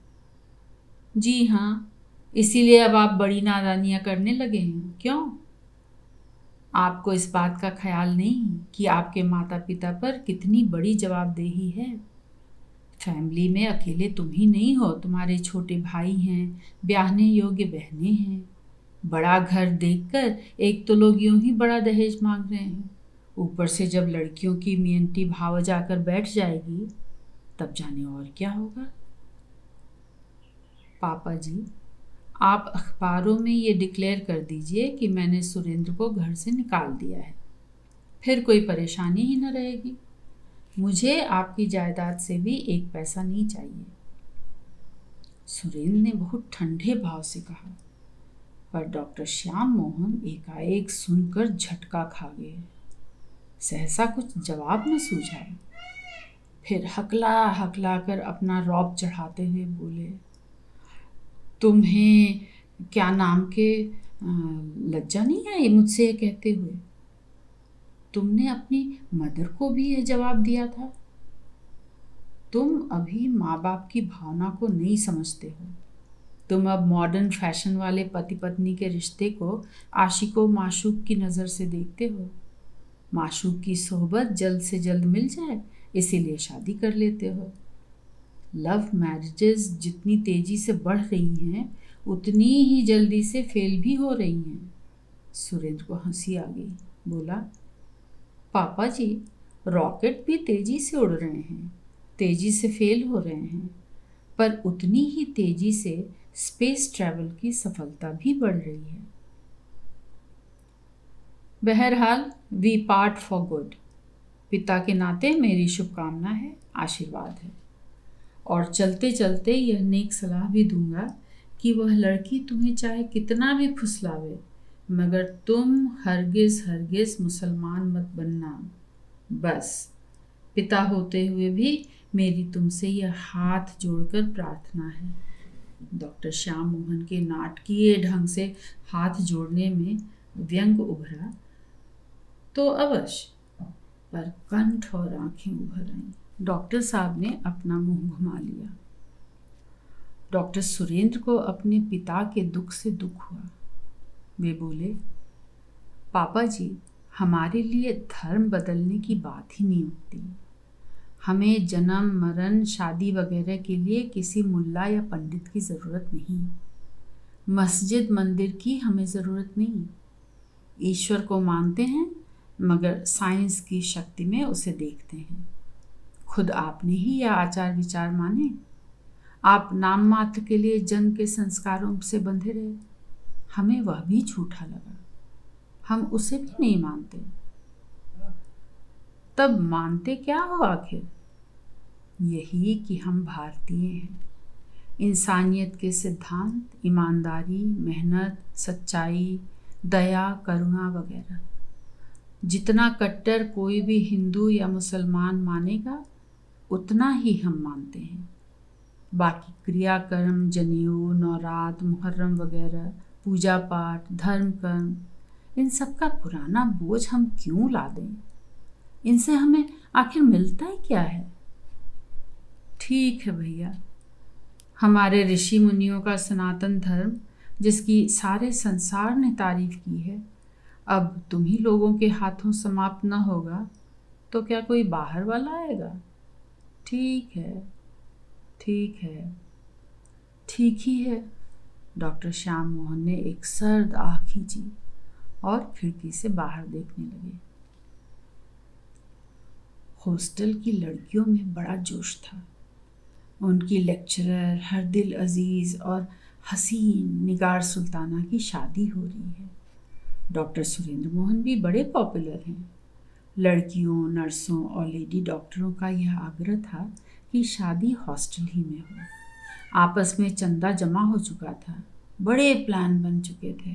जी हाँ, इसीलिए अब आप बड़ी नादानियां करने लगे हैं। क्यों? आपको इस बात का ख्याल नहीं कि आपके माता पिता पर कितनी बड़ी जवाबदेही है। फैमिली में अकेले तुम ही नहीं हो, तुम्हारे छोटे भाई हैं, ब्याहने योग्य बहनें हैं। बड़ा घर देखकर एक तो लोग यूं ही बड़ा दहेज मांग रहे हैं, ऊपर से जब लड़कियों की मियंटी भाव जाकर बैठ जाएगी तब जाने और क्या होगा। पापा जी, आप अखबारों में ये डिक्लेयर कर दीजिए कि मैंने सुरेंद्र को घर से निकाल दिया है, फिर कोई परेशानी ही न रहेगी। मुझे आपकी जायदाद से भी एक पैसा नहीं चाहिए। सुरेंद्र ने बहुत ठंडे भाव से कहा, पर डॉक्टर श्याम मोहन एकाएक सुनकर झटका खा गए। सहसा कुछ जवाब न सूझा। फिर हकला हकला कर अपना रौब चढ़ाते हुए बोले, तुम्हें क्या नाम के लज्जा नहीं आई मुझसे ये कहते हुए? तुमने अपनी मदर को भी यह जवाब दिया था। तुम अभी माँ बाप की भावना को नहीं समझते हो। तुम अब मॉडर्न फैशन वाले पति पत्नी के रिश्ते को आशिको माशूक की नज़र से देखते हो। माशूक की सोहबत जल्द से जल्द मिल जाए इसीलिए शादी कर लेते हो। लव मैरिजेस जितनी तेजी से बढ़ रही हैं उतनी ही जल्दी से फेल भी हो रही हैं। सुरेंद्र को हंसी आ गई। बोला, पापा जी, रॉकेट भी तेजी से उड़ रहे हैं, तेजी से फेल हो रहे हैं, पर उतनी ही तेजी से स्पेस ट्रैवल की सफलता भी बढ़ रही है। बहरहाल, वी पार्ट फॉर गुड। पिता के नाते मेरी शुभकामना है, आशीर्वाद है, और चलते चलते यह नेक सलाह भी दूंगा कि वह लड़की तुम्हें चाहे कितना भी फुसलावे, मगर तुम हरगिज हरगिज मुसलमान मत बनना। बस, पिता होते हुए भी मेरी तुमसे यह हाथ जोड़कर प्रार्थना है। डॉक्टर श्याम मोहन के नाटकीय ढंग से हाथ जोड़ने में व्यंग उभरा तो अवश्य, पर कंठ और आंखें उभर आईं। डॉक्टर साहब ने अपना मुंह घुमा लिया। डॉक्टर सुरेंद्र को अपने पिता के दुख से दुख हुआ। वे बोले, पापा जी, हमारे लिए धर्म बदलने की बात ही नहीं उठती। हमें जन्म मरण शादी वगैरह के लिए किसी मुल्ला या पंडित की ज़रूरत नहीं। मस्जिद मंदिर की हमें ज़रूरत नहीं। ईश्वर को मानते हैं मगर साइंस की शक्ति में उसे देखते हैं। खुद आपने ही यह आचार विचार माने। आप नाम मात्र के लिए जन्म के संस्कारों से बंधे रहे। हमें वह भी झूठा लगा। हम उसे भी नहीं मानते। तब मानते क्या हो आखिर? यही कि हम भारतीय हैं। इंसानियत के सिद्धांत, ईमानदारी, मेहनत, सच्चाई, दया, करुणा वगैरह। जितना कट्टर कोई भी हिंदू या मुसलमान मानेगा उतना ही हम मानते हैं। बाकी क्रियाकर्म, जनेऊ, नौरात, मुहर्रम वगैरह, पूजा पाठ, धर्म कर्म, इन सब का पुराना बोझ हम क्यों ला दें? इनसे हमें आखिर मिलता ही क्या है? ठीक है भैया, हमारे ऋषि मुनियों का सनातन धर्म जिसकी सारे संसार ने तारीफ की है, अब तुम ही लोगों के हाथों समाप्त न होगा तो क्या कोई बाहर वाला आएगा? ठीक है, ठीक है, ठीक ही है। डॉक्टर श्याम मोहन ने एक सर्द आह खींची और खिड़की से बाहर देखने लगे। हॉस्टल की लड़कियों में बड़ा जोश था। उनकी लेक्चरर हरदिल अजीज़ और हसीन निगार सुल्ताना की शादी हो रही है। डॉक्टर सुरेंद्र मोहन भी बड़े पॉपुलर हैं। लड़कियों, नर्सों और लेडी डॉक्टरों का यह आग्रह था कि शादी हॉस्टल ही में हो। आपस में चंदा जमा हो चुका था, बड़े प्लान बन चुके थे।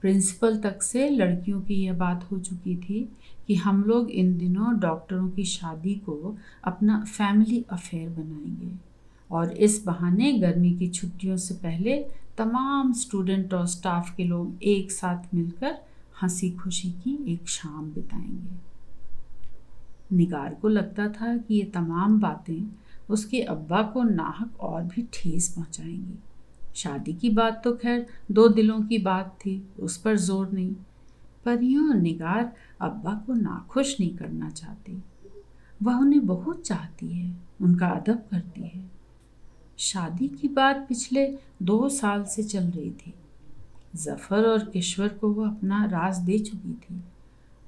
प्रिंसिपल तक से लड़कियों की यह बात हो चुकी थी कि हम लोग इन दिनों डॉक्टरों की शादी को अपना फैमिली अफेयर बनाएंगे और इस बहाने गर्मी की छुट्टियों से पहले तमाम स्टूडेंट और स्टाफ के लोग एक साथ मिलकर हंसी खुशी की एक शाम बिताएंगे। निगार को लगता था कि ये तमाम बातें उसके अब्बा को नाहक और भी ठेस पहुंचाएंगी। शादी की बात तो खैर दो दिलों की बात थी, उस पर जोर नहीं, पर यूं निगार अब्बा को नाखुश नहीं करना चाहती। वह उन्हें बहुत चाहती है, उनका अदब करती है। शादी की बात पिछले 2 साल से चल रही थी। जफर और किश्वर को वह अपना राज दे चुकी थी,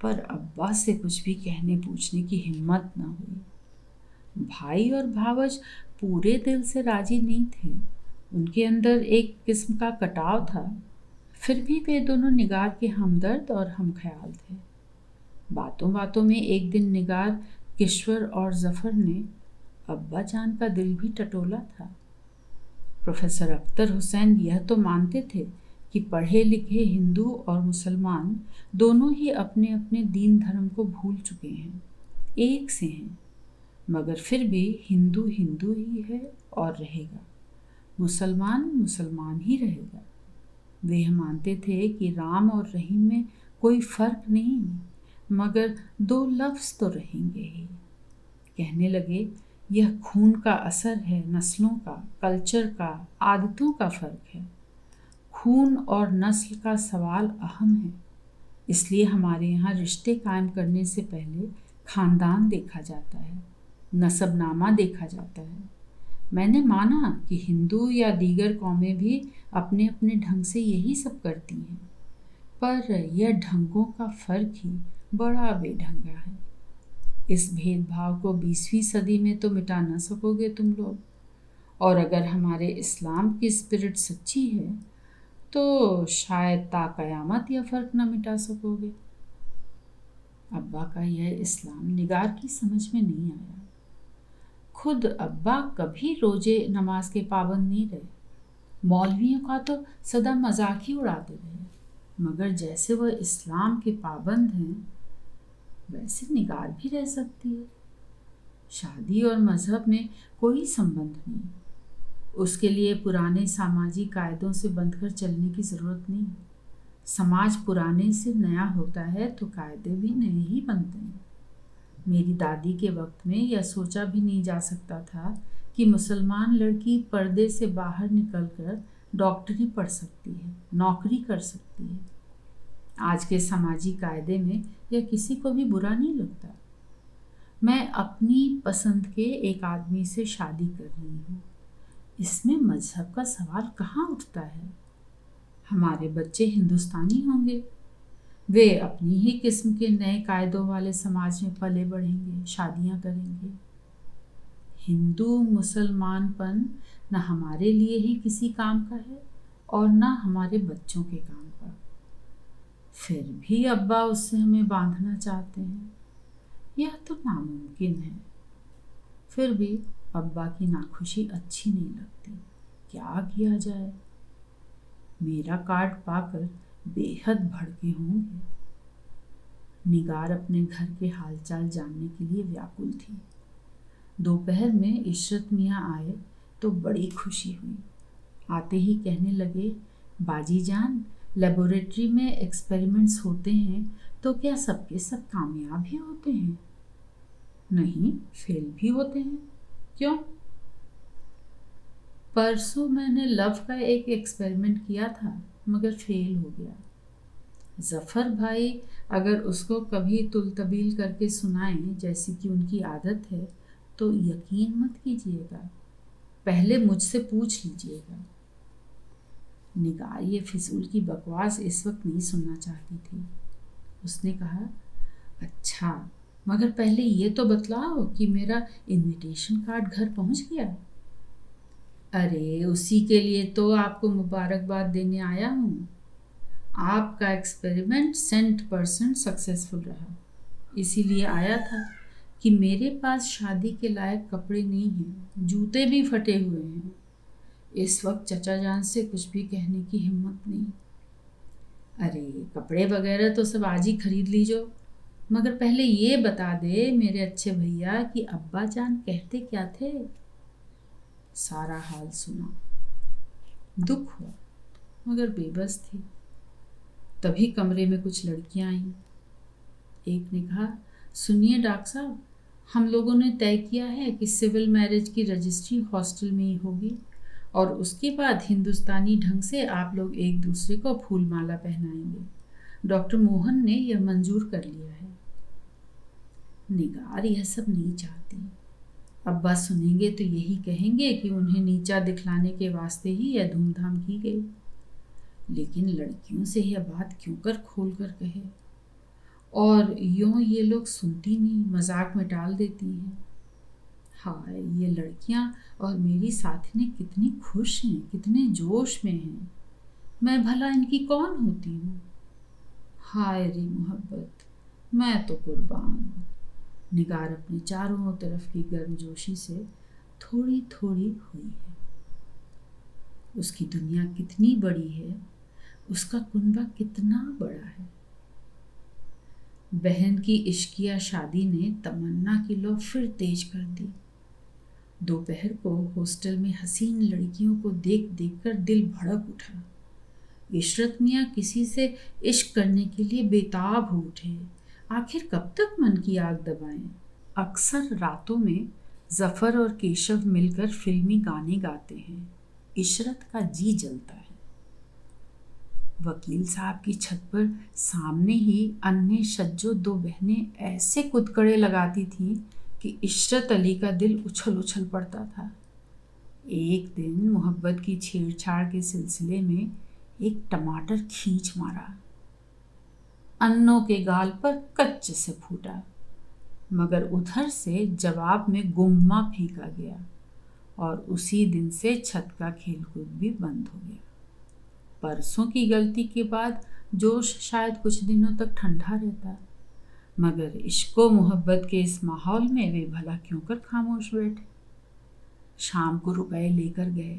पर अब्बा से कुछ भी कहने पूछने की हिम्मत न हुई। भाई और भावज पूरे दिल से राजी नहीं थे, उनके अंदर एक किस्म का कटाव था। फिर भी वे दोनों निगार के हमदर्द और हमख्याल थे। बातों बातों में एक दिन निगार, किश्वर और जफर ने अब्बा जान का दिल भी टटोला था। प्रोफेसर अख्तर हुसैन यह तो मानते थे कि पढ़े लिखे हिंदू और मुसलमान दोनों ही अपने अपने दीन धर्म को भूल चुके हैं, एक से हैं, मगर फिर भी हिंदू हिंदू ही है और रहेगा, मुसलमान मुसलमान ही रहेगा। वे मानते थे कि राम और रहीम में कोई फर्क नहीं, मगर 2 लफ्ज़ तो रहेंगे ही। कहने लगे, यह खून का असर है, नस्लों का, कल्चर का, आदतों का फ़र्क है। खून और नस्ल का सवाल अहम है, इसलिए हमारे यहाँ रिश्ते कायम करने से पहले ख़ानदान देखा जाता है, नसबनामा देखा जाता है। मैंने माना कि हिंदू या दीगर कौमें भी अपने अपने ढंग से यही सब करती हैं, पर यह ढंगों का फ़र्क ही बड़ा बेढंगा है। इस भेदभाव को 20वीं सदी में तो मिटा न सकोगे तुम लोग, और अगर हमारे इस्लाम की स्पिरिट सच्ची है तो शायद ता क़यामत यह फ़र्क न मिटा सकोगे। अब्बा का यह इस्लाम निगार की समझ में नहीं आया। खुद अब्बा कभी रोजे नमाज के पाबंद नहीं रहे, मौलवियों का तो सदा मजाक ही उड़ाते रहे, मगर जैसे वह इस्लाम के पाबंद हैं वैसे निगार भी रह सकती है। शादी और मजहब में कोई संबंध नहीं, उसके लिए पुराने सामाजिक कायदों से बंधकर चलने की ज़रूरत नहीं। समाज पुराने से नया होता है तो कायदे भी नए ही बनते हैं। मेरी दादी के वक्त में यह सोचा भी नहीं जा सकता था कि मुसलमान लड़की पर्दे से बाहर निकलकर डॉक्टरी पढ़ सकती है, नौकरी कर सकती है। आज के सामाजिक कायदे में यह किसी को भी बुरा नहीं लगता। मैं अपनी पसंद के एक आदमी से शादी कर रही हूँ, इसमें मजहब का सवाल कहाँ उठता है। हमारे बच्चे हिंदुस्तानी होंगे, वे अपनी ही किस्म के नए कायदों वाले समाज में पले बढ़ेंगे, शादियां करेंगे। हिंदू मुसलमानपन न हमारे लिए ही किसी काम का है और न हमारे बच्चों के काम का। फिर भी अब्बा उससे हमें बांधना चाहते हैं, यह तो नामुमकिन है। फिर भी अब्बा की नाखुशी अच्छी नहीं लगती, क्या किया जाए। मेरा कार्ड पाकर बेहद भड़के होंगे। निगार अपने घर के हालचाल जानने के लिए व्याकुल थी। दोपहर में इशरत मियाँ आए तो बड़ी खुशी हुई। आते ही कहने लगे, बाजी जान, लेबोरेटरी में एक्सपेरिमेंट्स होते हैं तो क्या सबके सब कामयाब ही होते हैं? नहीं, फेल भी होते हैं। क्यों? परसों मैंने लव का एक एक्सपेरिमेंट किया था मगर फेल हो गया। जफ़र भाई अगर उसको कभी तुलतबील करके सुनाएं जैसी कि उनकी आदत है तो यकीन मत कीजिएगा, पहले मुझसे पूछ लीजिएगा। निगार ये फिजूल की बकवास इस वक्त नहीं सुनना चाहती थी। उसने कहा, अच्छा मगर पहले ये तो बतलाओ कि मेरा इनविटेशन कार्ड घर पहुंच गया। अरे उसी के लिए तो आपको मुबारकबाद देने आया हूँ। आपका एक्सपेरिमेंट 100% सक्सेसफुल रहा। इसीलिए आया था कि मेरे पास शादी के लायक कपड़े नहीं हैं, जूते भी फटे हुए हैं। इस वक्त चचा जान से कुछ भी कहने की हिम्मत नहीं। अरे कपड़े वगैरह तो सब आज ही खरीद लीजो, मगर पहले ये बता दे मेरे अच्छे भैया कि अब्बा जान कहते क्या थे। सारा हाल सुना, दुख हुआ मगर बेबस थी। तभी कमरे में कुछ लड़कियां आईं। एक ने कहा, सुनिए डॉक्टर साहब, हम लोगों ने तय किया है कि सिविल मैरिज की रजिस्ट्री हॉस्टल में ही होगी और उसके बाद हिंदुस्तानी ढंग से आप लोग एक दूसरे को फूल माला पहनाएंगे। डॉक्टर मोहन ने यह मंजूर कर लिया है। निगार यह सब नहीं चाहती। अब्बा सुनेंगे तो यही कहेंगे कि उन्हें नीचा दिखलाने के वास्ते ही यह धूमधाम की गई। लेकिन लड़कियों से यह बात क्यों कर खोल कर कहे, और यूं ये लोग सुनती नहीं, मजाक में टाल देती हैं। हाय ये लड़कियां और मेरी साथी ने कितनी खुश हैं, कितने जोश में हैं। मैं भला इनकी कौन होती हूँ? हाय रे मोहब्बत, मैं तो कुर्बान। निगार अपने चारों तरफ की गर्मजोशी से थोड़ी थोड़ी हुई है। उसकी दुनिया कितनी बड़ी है, उसका कुनबा कितना बड़ा है। बहन की इश्किया शादी ने तमन्ना की लौ फिर तेज कर दी। दोपहर को हॉस्टल में हसीन लड़कियों को देख देख कर दिल भड़क उठा। इशरत मियाँ किसी से इश्क करने के लिए बेताब हो उठे। आखिर कब तक मन की आग दबाएं? अक्सर रातों में जफर और केशव मिलकर फिल्मी गाने गाते हैं। इशरत का जी जलता है। वकील साहब की छत पर सामने ही अन्य सज्जो दो बहनें ऐसे कुदकड़े लगाती थीं कि इशरत अली का दिल उछल उछल पड़ता था। एक दिन मोहब्बत की छेड़छाड़ के सिलसिले में एक टमाटर खींच मारा। अन्नों के गाल पर कच्च से फूटा, मगर उधर से जवाब में गुम्मा फेंका गया और उसी दिन से छत का खेलकूद भी बंद हो गया। परसों की गलती के बाद जोश शायद कुछ दिनों तक ठंडा रहता, मगर इश्को मोहब्बत के इस माहौल में वे भला क्यों कर खामोश बैठे। शाम को रुपए लेकर गए,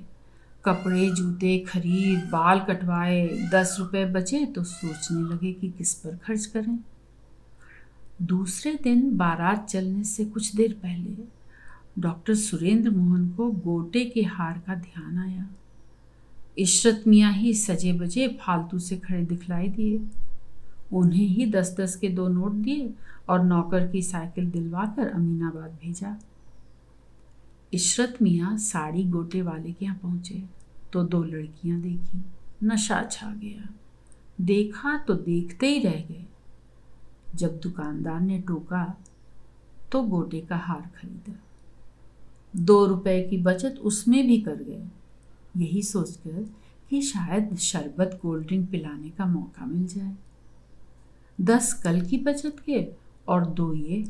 कपड़े जूते खरीद, बाल कटवाए। 10 रुपए बचे तो सोचने लगे कि किस पर खर्च करें। दूसरे दिन बारात चलने से कुछ देर पहले डॉक्टर सुरेंद्र मोहन को गोटे के हार का ध्यान आया। इशरत मियाँ ही सजे बजे फालतू से खड़े दिखलाई दिए। उन्हें ही 10-10 के 2 नोट दिए और नौकर की साइकिल दिलवाकर अमीनाबाद भेजा। इशरत मियाँ साड़ी गोटे वाले के यहाँ पहुंचे तो 2 लड़कियां देखी। नशा छा गया। देखा तो देखते ही रह गए। जब दुकानदार ने टोका तो गोटे का हार खरीदा। 2 रुपए की बचत उसमें भी कर गए, यही सोचकर कि शायद शरबत कोल्ड ड्रिंक पिलाने का मौका मिल जाए। 10 कल की बचत के और 2 ये।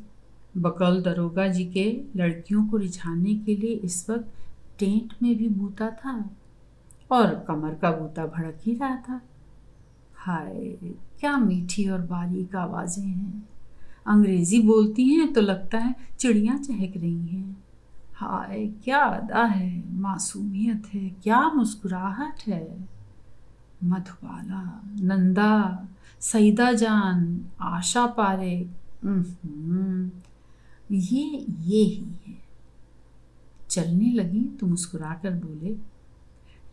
बकौल दरोगा जी के लड़कियों को रिझाने के लिए इस वक्त टेंट में भी बूता था और कमर का बूता भड़क ही रहा था। हाय क्या मीठी और बारीक आवाजें हैं। अंग्रेजी बोलती हैं तो लगता है चिड़ियां चहक रही हैं। हाय क्या अदा है, मासूमियत है, क्या मुस्कुराहट है। मधुबाला, नंदा, सईदा जान, आशा पारेख, ये ही है। चलने लगी तो मुस्कुराकर बोले,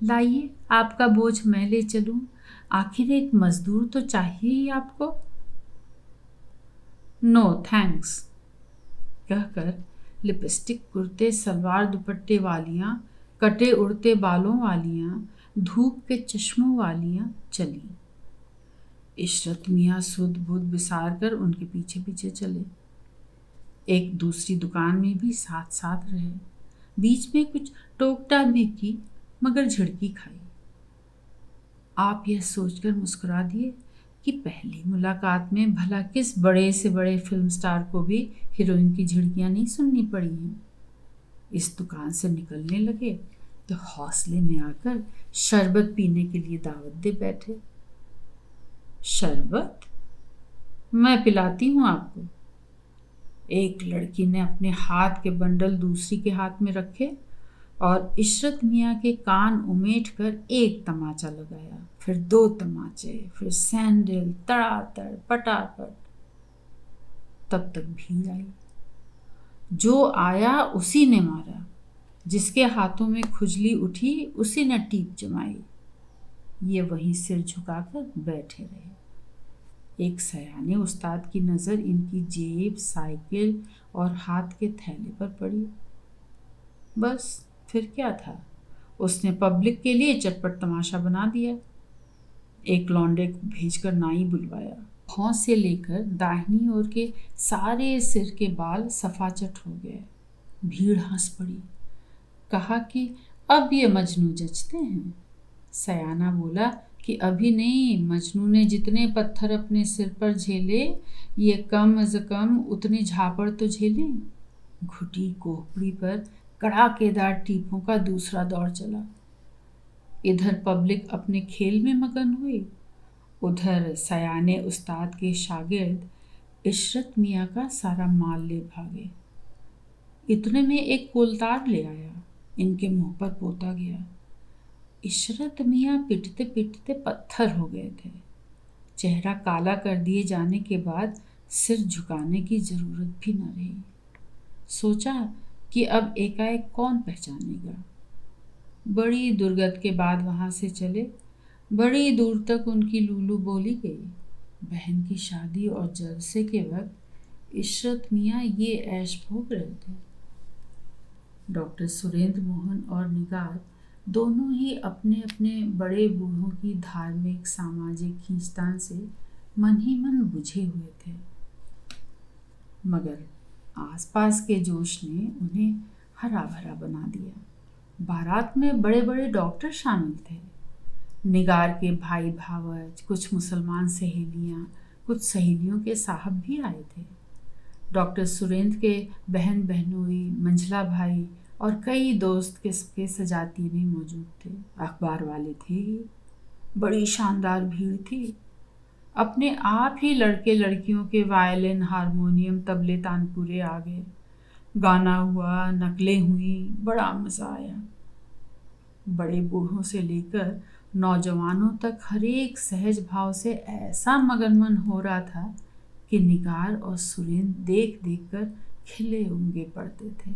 लाइए आपका बोझ मैं ले चलूं, आखिर एक मजदूर तो चाहिए ही आपको। नो थैंक्स कहकर लिपस्टिक कुर्ते सलवार दुपट्टे वालियां, कटे उड़ते बालों वालियां, धूप के चश्मों वालियां चली। इशरत मियाँ सुध बुध बिसार कर उनके पीछे पीछे चले। एक दूसरी दुकान में भी साथ साथ रहे। बीच में कुछ टोकटाक भी की, मगर झिड़की खाई। आप यह सोचकर मुस्कुरा दिए कि पहली मुलाकात में भला किस बड़े से बड़े फिल्म स्टार को भी हीरोइन की झिड़कियां नहीं सुननी पड़ी हैं। इस दुकान से निकलने लगे तो हौसले में आकर शरबत पीने के लिए दावत दे बैठे। शरबत? मैं पिलाती हूँ आपको। एक लड़की ने अपने हाथ के बंडल दूसरी के हाथ में रखे और इशरत मियाँ के कान उमेट कर एक तमाचा लगाया, फिर 2 तमाचे, फिर सैंडल, तड़ातड़, पटापट। तब तक भीड़ आई। जो आया उसी ने मारा, जिसके हाथों में खुजली उठी उसी ने टीप जमाई। ये वहीं सिर झुकाकर बैठे रहे। एक सयाने उस्ताद की नज़र इनकी जेब, साइकिल और हाथ के थैले पर पड़ी। बस फिर क्या था, उसने पब्लिक के लिए चटपट तमाशा बना दिया। एक लौंडे को भेजकर नाई बुलवाया। भौं से लेकर दाहिनी ओर के सारे सिर के बाल सफाचट हो गए। भीड़ हंस पड़ी। कहा कि अब ये मजनू जचते हैं। सयाना बोला कि अभी नहीं, मजनू ने जितने पत्थर अपने सिर पर झेले, ये कम अज़ कम उतने झापड़ तो झेले। घुटी कोहपड़ी पर कड़ाकेदार टीपों का दूसरा दौर चला। इधर पब्लिक अपने खेल में मगन हुई, उधर सयाने उस्ताद के शागिर्द इशरत मियाँ का सारा माल ले भागे। इतने में एक कोलतार ले आया, इनके मुंह पर पोता गया। इशरत मियाँ पिटते पिटते पत्थर हो गए थे। चेहरा काला कर दिए जाने के बाद सिर झुकाने की जरूरत भी न रही। सोचा कि अब एकाएक कौन पहचानेगा। बड़ी दुर्गत के बाद वहां से चले। बड़ी दूर तक उनकी लूलू बोली गई। बहन की शादी और जलसे के वक्त इशरत मियाँ ये ऐश भोग रहे थे। डॉक्टर सुरेंद्र मोहन और निगार दोनों ही अपने अपने बड़े बूढ़ों की धार्मिक सामाजिक खींचतान से मन ही मन बुझे हुए थे, मगर आसपास के जोश ने उन्हें हरा भरा बना दिया। बारात में बड़े बड़े डॉक्टर शामिल थे। निगार के भाई भावज, कुछ मुसलमान सहेलियां, कुछ सहेलियों के साहब भी आए थे। डॉक्टर सुरेंद्र के बहन बहनोई, मंझला भाई और कई दोस्त के सजाती भी मौजूद थे। अखबार वाले थे ही। बड़ी शानदार भीड़ थी। अपने आप ही लड़के लड़कियों के वायलिन, हारमोनियम, तबले, तानपुरे आ गए। गाना हुआ, नकलें हुई, बड़ा मज़ा आया। बड़े बूढ़ों से लेकर नौजवानों तक हर एक सहज भाव से ऐसा मगनमन हो रहा था कि निगार और सुरेंद्र देख देख कर खिले उंगे पड़ते थे।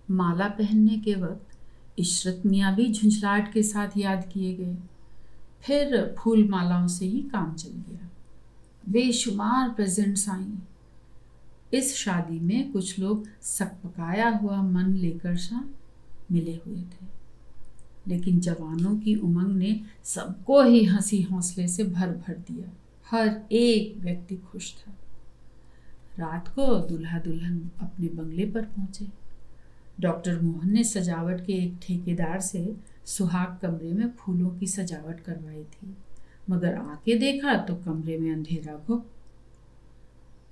माला पहनने के वक्त इशरत मियाँ भी झुंझलाहट के साथ याद किए गए। फिर फूल मालाओं से ही काम चल गया। बेशुमार प्रेजेंट्स आईं। इस शादी में कुछ लोग सकपकाया हुआ मन लेकर सा मिले हुए थे, लेकिन जवानों की उमंग ने सबको ही हंसी हौसले से भर भर दिया। हर एक व्यक्ति खुश था। रात को दूल्हा दुल्हन अपने बंगले पर पहुंचे। डॉक्टर मोहन ने सजावट के एक ठेकेदार से सुहाग कमरे में फूलों की सजावट करवाई थी, मगर आके देखा तो कमरे में अंधेरा घुप।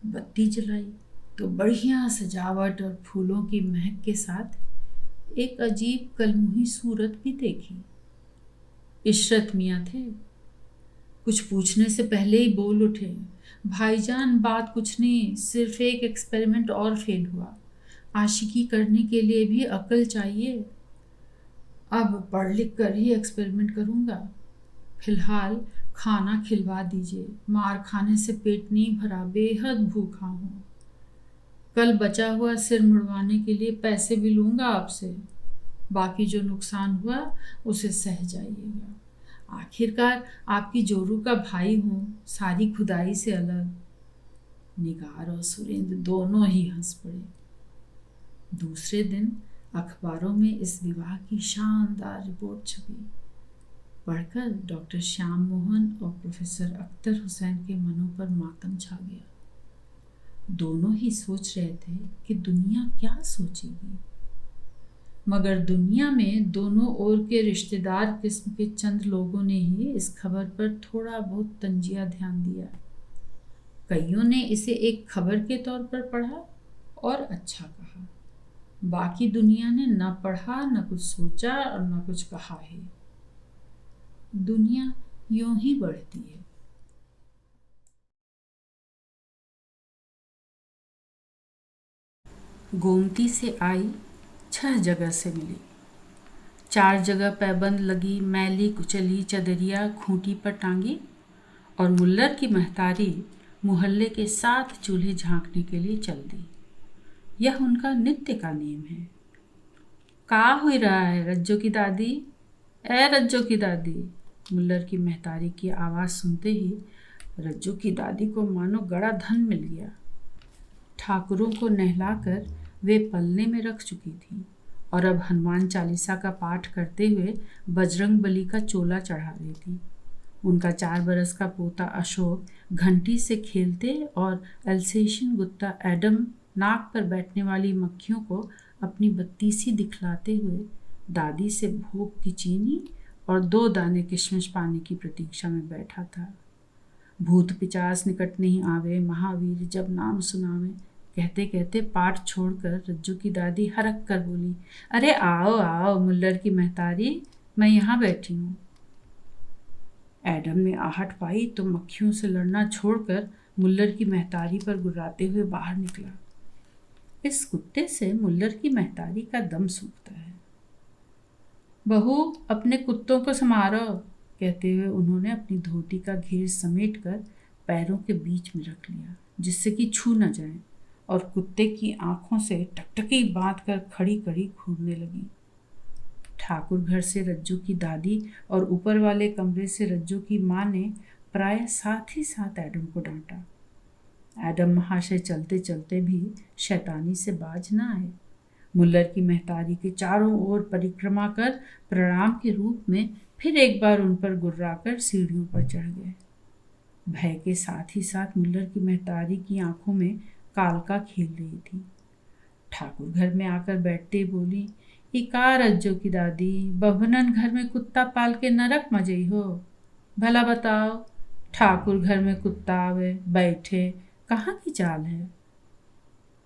बत्ती जलाई तो बढ़िया सजावट और फूलों की महक के साथ एक अजीब कलमुही सूरत भी देखी। इशरत मियाँ थे। कुछ पूछने से पहले ही बोल उठे, भाईजान बात कुछ नहीं, सिर्फ एक एक्सपेरिमेंट और फेल हुआ। आशिकी करने के लिए भी अक्ल चाहिए। अब पढ़ लिख कर ही एक्सपेरिमेंट करूँगा। फिलहाल खाना खिलवा दीजिए, मार खाने से पेट नहीं भरा, बेहद भूखा हूँ। कल बचा हुआ सिर मुड़वाने के लिए पैसे भी लूँगा आपसे। बाकी जो नुकसान हुआ उसे सह जाइएगा। आखिरकार आपकी जोरू का भाई हूँ, सारी खुदाई से अलग। निगार और सुरेंद्र दोनों ही हंस पड़े। दूसरे दिन अखबारों में इस विवाह की शानदार रिपोर्ट छपी। पढ़कर डॉक्टर श्याम मोहन और प्रोफेसर अख्तर हुसैन के मनों पर मातम छा गया। दोनों ही सोच रहे थे कि दुनिया क्या सोचेगी, मगर दुनिया में दोनों ओर के रिश्तेदार किस्म के चंद लोगों ने ही इस खबर पर थोड़ा बहुत तंजिया ध्यान दिया। कईयों ने इसे एक खबर के तौर पर पढ़ा और अच्छा कहा, बाकी दुनिया ने न पढ़ा, न कुछ सोचा और न कुछ कहा है। दुनिया यूं ही बढ़ती है। गोमती से आई 6 जगह से मिली। 4 जगह पैबंद लगी, मैली कुचली चदरिया खूंटी पर टांगी, और मुल्लर की महतारी मोहल्ले के 7 चूल्हे झांकने के लिए चल दी। यह उनका नित्य का नियम है। का हो रहा है रज्जो की दादी? ए रज्जो की दादी! मुल्लर की महतारी की आवाज़ सुनते ही रज्जो की दादी को मानो गड़ा धन मिल गया। ठाकुरों को नहलाकर वे पलने में रख चुकी थी और अब हनुमान चालीसा का पाठ करते हुए बजरंग बली का चोला चढ़ा रही थी। उनका 4 बरस का पोता अशोक घंटी से खेलते और अल्सेशियन कुत्ता एडम नाक पर बैठने वाली मक्खियों को अपनी बत्तीसी दिखलाते हुए दादी से भोग की चीनी और 2 दाने किशमिश पाने की प्रतीक्षा में बैठा था। भूत पिचास निकट नहीं आवे, महावीर जब नाम सुनावे, कहते कहते पाठ छोड़कर रज्जू की दादी हरक कर बोली, अरे आओ आओ मुल्लर की महतारी, मैं यहाँ बैठी हूँ। एडम ने आहट पाई तो मक्खियों से लड़ना छोड़कर मुल्लर की महतारी पर गुर्राते हुए बाहर निकला। इस कुत्ते से मुल्लर की महतारी का दम सूखता है। बहू, अपने कुत्तों को संभालो, कहते हुए उन्होंने अपनी धोती का घेर समेटकर पैरों के बीच में रख लिया, जिससे कि छू न जाए, और कुत्ते की आंखों से टकटकी बांधकर खड़ी खड़ी घूरने लगी। ठाकुर घर से रज्जू की दादी और ऊपर वाले कमरे से रज्जू की माँ ने प्राय साथ ही साथ एडम को डांटा। एडम महाशय चलते चलते भी शैतानी से बाज न आए। मुल्लर की महतारी के चारों ओर परिक्रमा कर प्रणाम के रूप में फिर एक बार उन पर गुर्राकर सीढ़ियों पर चढ़ गए। भय के साथ ही साथ मुल्लर की महतारी की आंखों में कालका खेल रही थी। ठाकुर घर में आकर बैठते बोली, इका रज्जो की दादी, बभनन घर में कुत्ता पाल के नरक मजई हो। भला बताओ, ठाकुर घर में कुत्ता आवे बैठे, कहाँ की चाल है?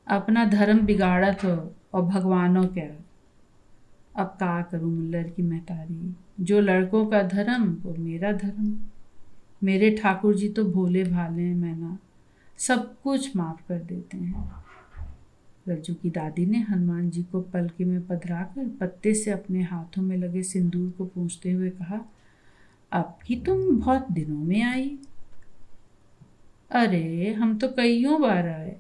अपना धर्म बिगाड़त हो और भगवानों क्या। अब का करूं मुल्लर की महतारी, जो लड़कों का धर्म वो मेरा धर्म। मेरे ठाकुर जी तो भोले भाले हैं, मैना सब कुछ माफ कर देते हैं। रज्जू की दादी ने हनुमान जी को पलके में पधराकर पत्ते से अपने हाथों में लगे सिंदूर को पोंछते हुए कहा, अब की तुम बहुत दिनों में आई। अरे हम तो कईयों बार आए।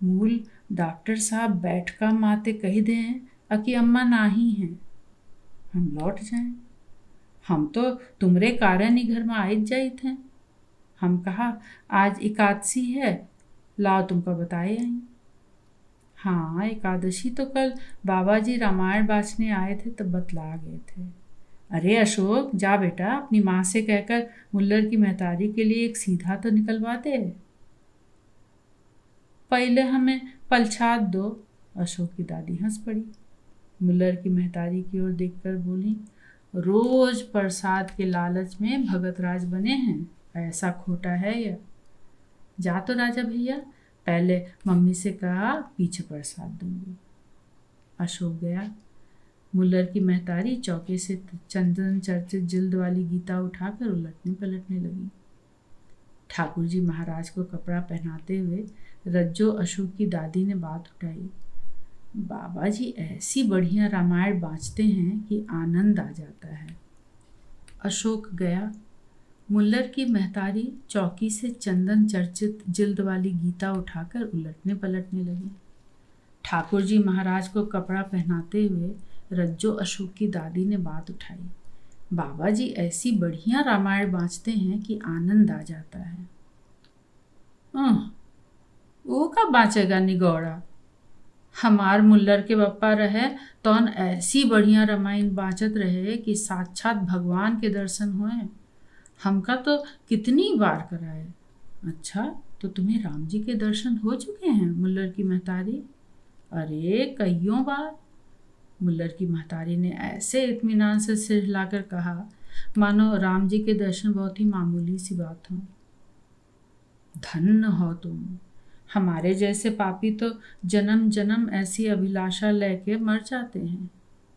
मूल डॉक्टर साहब बैठका माते कह दें अकि अम्मा नाही हैं, हम लौट जाएं। हम तो तुमरे कारण ही घर में आयत जाइत हैं। हम कहा आज एकादशी है, लाओ तुमको बताए आई। हाँ, एकादशी तो कल बाबा जी रामायण बाँचने आए थे तब बतला गए थे। अरे अशोक, जा बेटा, अपनी माँ से कहकर मुल्लर की महतारी के लिए एक सीधा तो निकलवा दे। पहले हमें पलछात दो। अशोक की दादी हंस पड़ी। मुल्लर की महतारी की ओर देखकर बोली, रोज प्रसाद के लालच में भगत राज बने हैं, ऐसा खोटा है यह। जा तो राजा भैया, पहले मम्मी से कहा पीछे प्रसाद दूंगी। अशोक गया। मुल्लर की महतारी चौके से चंदन चर्चित जिल्द वाली गीता उठाकर उलटने पलटने लगी। ठाकुर जी महाराज को कपड़ा पहनाते हुए रज्जो अशोक की दादी ने बात उठाई, बाबा जी ऐसी बढ़िया रामायण बाँचते हैं कि आनंद आ जाता है। अशोक गया। मुल्लर की महतारी चौकी से चंदन चर्चित जिल्द वाली गीता उठाकर उलटने पलटने लगी। ठाकुर जी महाराज को कपड़ा पहनाते हुए रज्जो अशोक की दादी ने बात उठाई, बाबा जी ऐसी बढ़िया रामायण बाँचते हैं कि आनंद आ जाता है। वो कब बाँचेगा निगौड़ा? हमार मुल्लर के बप्पा रहे तौन ऐसी बढ़िया रामायण बाँचत रहे कि साक्षात भगवान के दर्शन हुए। हमका तो कितनी बार कराए। अच्छा, तो तुम्हें राम जी के दर्शन हो चुके हैं मुल्लर की महतारी? अरे कईयों बार। मुल्लर की महतारी ने ऐसे इत्मीनान से सिर हिलाकर कहा मानो राम जी के दर्शन बहुत ही मामूली सी बात हो। धन्य हो तुम, हमारे जैसे पापी तो जन्म जन्म ऐसी अभिलाषा लेके मर जाते हैं।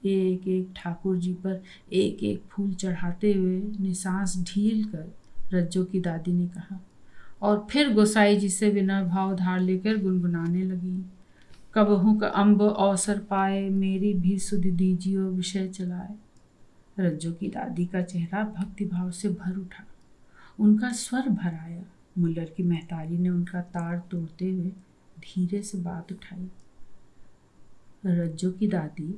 एक एक ठाकुर जी पर एक एक फूल चढ़ाते हुए निसास ढील कर रज्जो की दादी ने कहा, और फिर गोसाई जी से विनय भाव धार लेकर गुनगुनाने लगी। कबहू का अम्ब अवसर पाए, मेरी भी सुधि दीजियो विषय चलाए। रज्जो की दादी का चेहरा भक्ति भाव से भर उठा, उनका स्वर भर आया। मुल्लर की महतारी ने उनका ताड़ तोड़ते हुए धीरे से बात उठाई। रज्जो की दादी,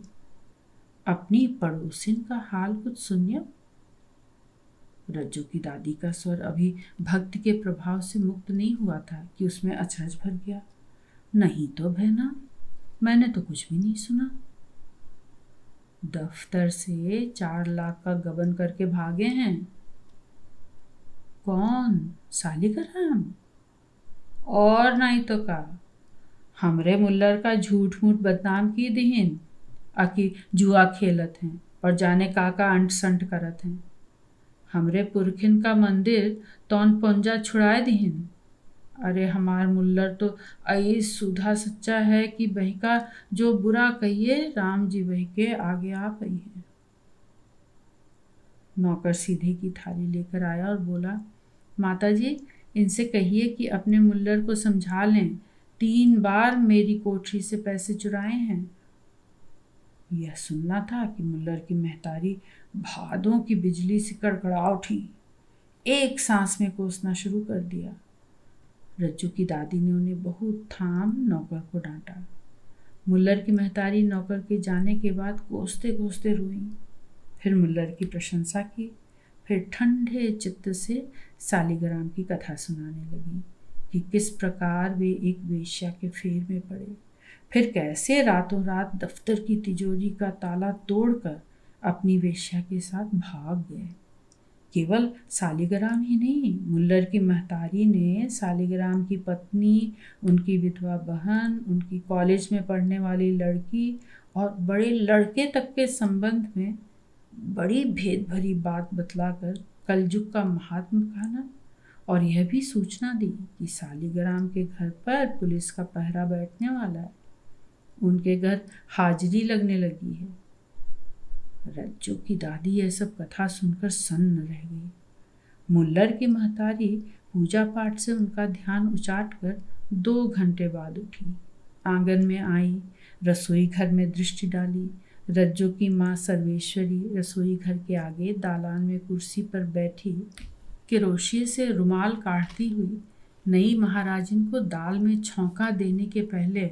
अपनी पड़ोसिन का हाल कुछ सुनियो। रज्जो की दादी का स्वर अभी भक्ति के प्रभाव से मुक्त नहीं हुआ था कि उसमें अचरज भर गया। नहीं तो बहना, मैंने तो कुछ भी नहीं सुना। दफ्तर से 4 लाख का गबन करके भागे हैं। कौन? सालिग्राम? और नहीं तो का, हमरे मुल्लर का झूठ मूठ बदनाम की दिहिन, आकि जुआ खेलत हैं और जाने का अंट संट करत हैं। हमरे पुरखिन का मंदिर तौन पंजा छुड़ाए दिहिन। अरे हमार मुल्लर तो आई सुधा सच्चा है कि बहिका जो बुरा कहिए राम जी बही के आगे आ पई है। नौकर सीधे की थाली लेकर आया और बोला, माता जी, इनसे कहिए कि अपने मुल्लर को समझा लें, 3 बार मेरी कोठरी से पैसे चुराए हैं। यह सुनना था कि मुल्लर की महतारी भादों की बिजली से कड़कड़ा उठी, एक सांस में कोसना शुरू कर दिया। रज्जू की दादी ने उन्हें बहुत थाम नौकर को डांटा। मुल्लर की महतारी नौकर के जाने के बाद कोसते कोसते रोई, फिर मुल्लर की प्रशंसा की, फिर ठंडे चित्त से सालिग्राम की कथा सुनाने लगी कि किस प्रकार वे एक वेश्या के फेर में पड़े, फिर कैसे रातों रात दफ्तर की तिजोरी का ताला तोड़कर अपनी वेश्या के साथ भाग गए। केवल सालिग्राम ही नहीं, मुल्लर की महतारी ने सालिग्राम की पत्नी, उनकी विधवा बहन, उनकी कॉलेज में पढ़ने वाली लड़की और बड़े लड़के तक के संबंध में बड़ी भेद भरी बात बतलाकर कलयुग का महात्मा कहना, और यह भी सूचना दी कि सालिग्राम के घर पर पुलिस का पहरा बैठने वाला है, उनके घर हाजिरी लगने लगी है। रज्जो की दादी यह सब कथा सुनकर सन्न रह गई। मुल्लर की महतारी पूजा पाठ से उनका ध्यान उचाट कर 2 घंटे बाद उठी, आंगन में आई, रसोई घर में दृष्टि डाली। रज्जो की माँ सर्वेश्वरी रसोई घर के आगे दालान में कुर्सी पर बैठी किरोशिए से रुमाल काटती हुई नई महाराजिन को दाल में छौंका देने के पहले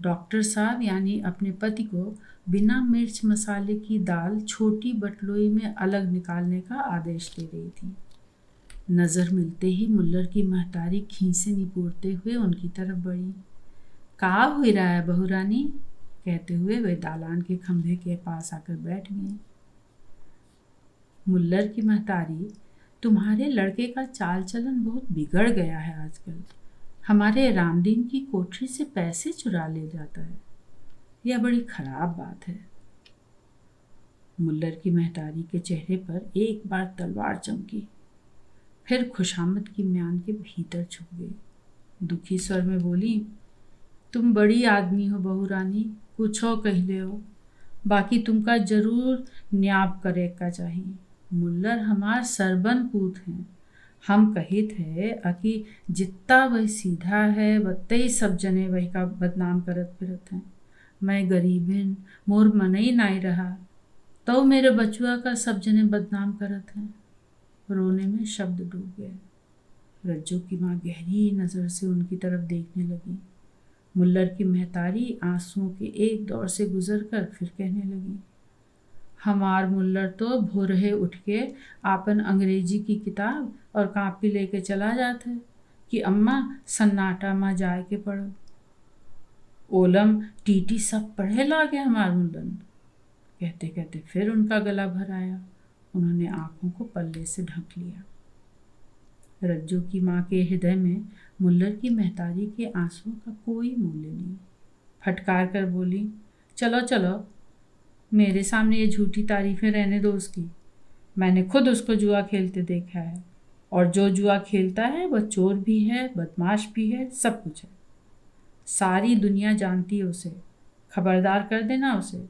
डॉक्टर साहब यानी अपने पति को बिना मिर्च मसाले की दाल छोटी बटलोई में अलग निकालने का आदेश दे रही थी। नज़र मिलते ही मुल्लर की महतारी खींचे निपोरते हुए उनकी तरफ बढ़ी। का हुई रहा है बहू रानी, कहते हुए वे दालान के खंभे के पास आकर बैठ गई। मुल्लर की महतारी, तुम्हारे लड़के का चाल चलन बहुत बिगड़ गया है आजकल। हमारे रामदीन की कोठरी से पैसे चुरा ले जाता है, यह बड़ी खराब बात है। मुल्लर की महतारी के चेहरे पर एक बार तलवार चमकी, फिर खुशामद की म्यान के भीतर छुप गई। दुखी स्वर में बोली, तुम बड़ी आदमी हो बहू रानी, कुछ हो कहले हो, बाकी तुमका जरूर न्याब करे का चाहिए। मुल्लर हमार सरबन पूत हैं, हम कहित है अकि जितना वही सीधा है वत्ते ही सब जने वही का बदनाम करत फिरत हैं। मैं गरीबिन, मोर मनई नाई रहा, तो मेरे बचुआ का सब जने बदनाम करत हैं। रोने में शब्द डूब गए। रज्जो की माँ गहरी नज़र से उनकी तरफ देखने लगी। मुल्लर की महतारी आंसुओं के एक दौर से गुजरकर फिर कहने लगी, हमार मुल्लर तो भोरहे उठ के आपन अंग्रेजी की किताब और कापी लेके चला जाता है कि अम्मा सन्नाटा माँ जाए के पढ़ो। ओलम टीटी सब पढ़े लागे हमार मुल्लन। कहते कहते फिर उनका गला भर आया। उन्होंने आंखों को पल्ले से ढक लिया। रज्जो की माँ के हृदय में मुल्लर की महतारी के आंसुओं का कोई मूल्य नहीं। फटकार कर बोली, चलो चलो, मेरे सामने ये झूठी तारीफें रहने दो उसकी। मैंने खुद उसको जुआ खेलते देखा है, और जो जुआ खेलता है वह चोर भी है, बदमाश भी है, सब कुछ है। सारी दुनिया जानती है उसे, खबरदार कर देना उसे।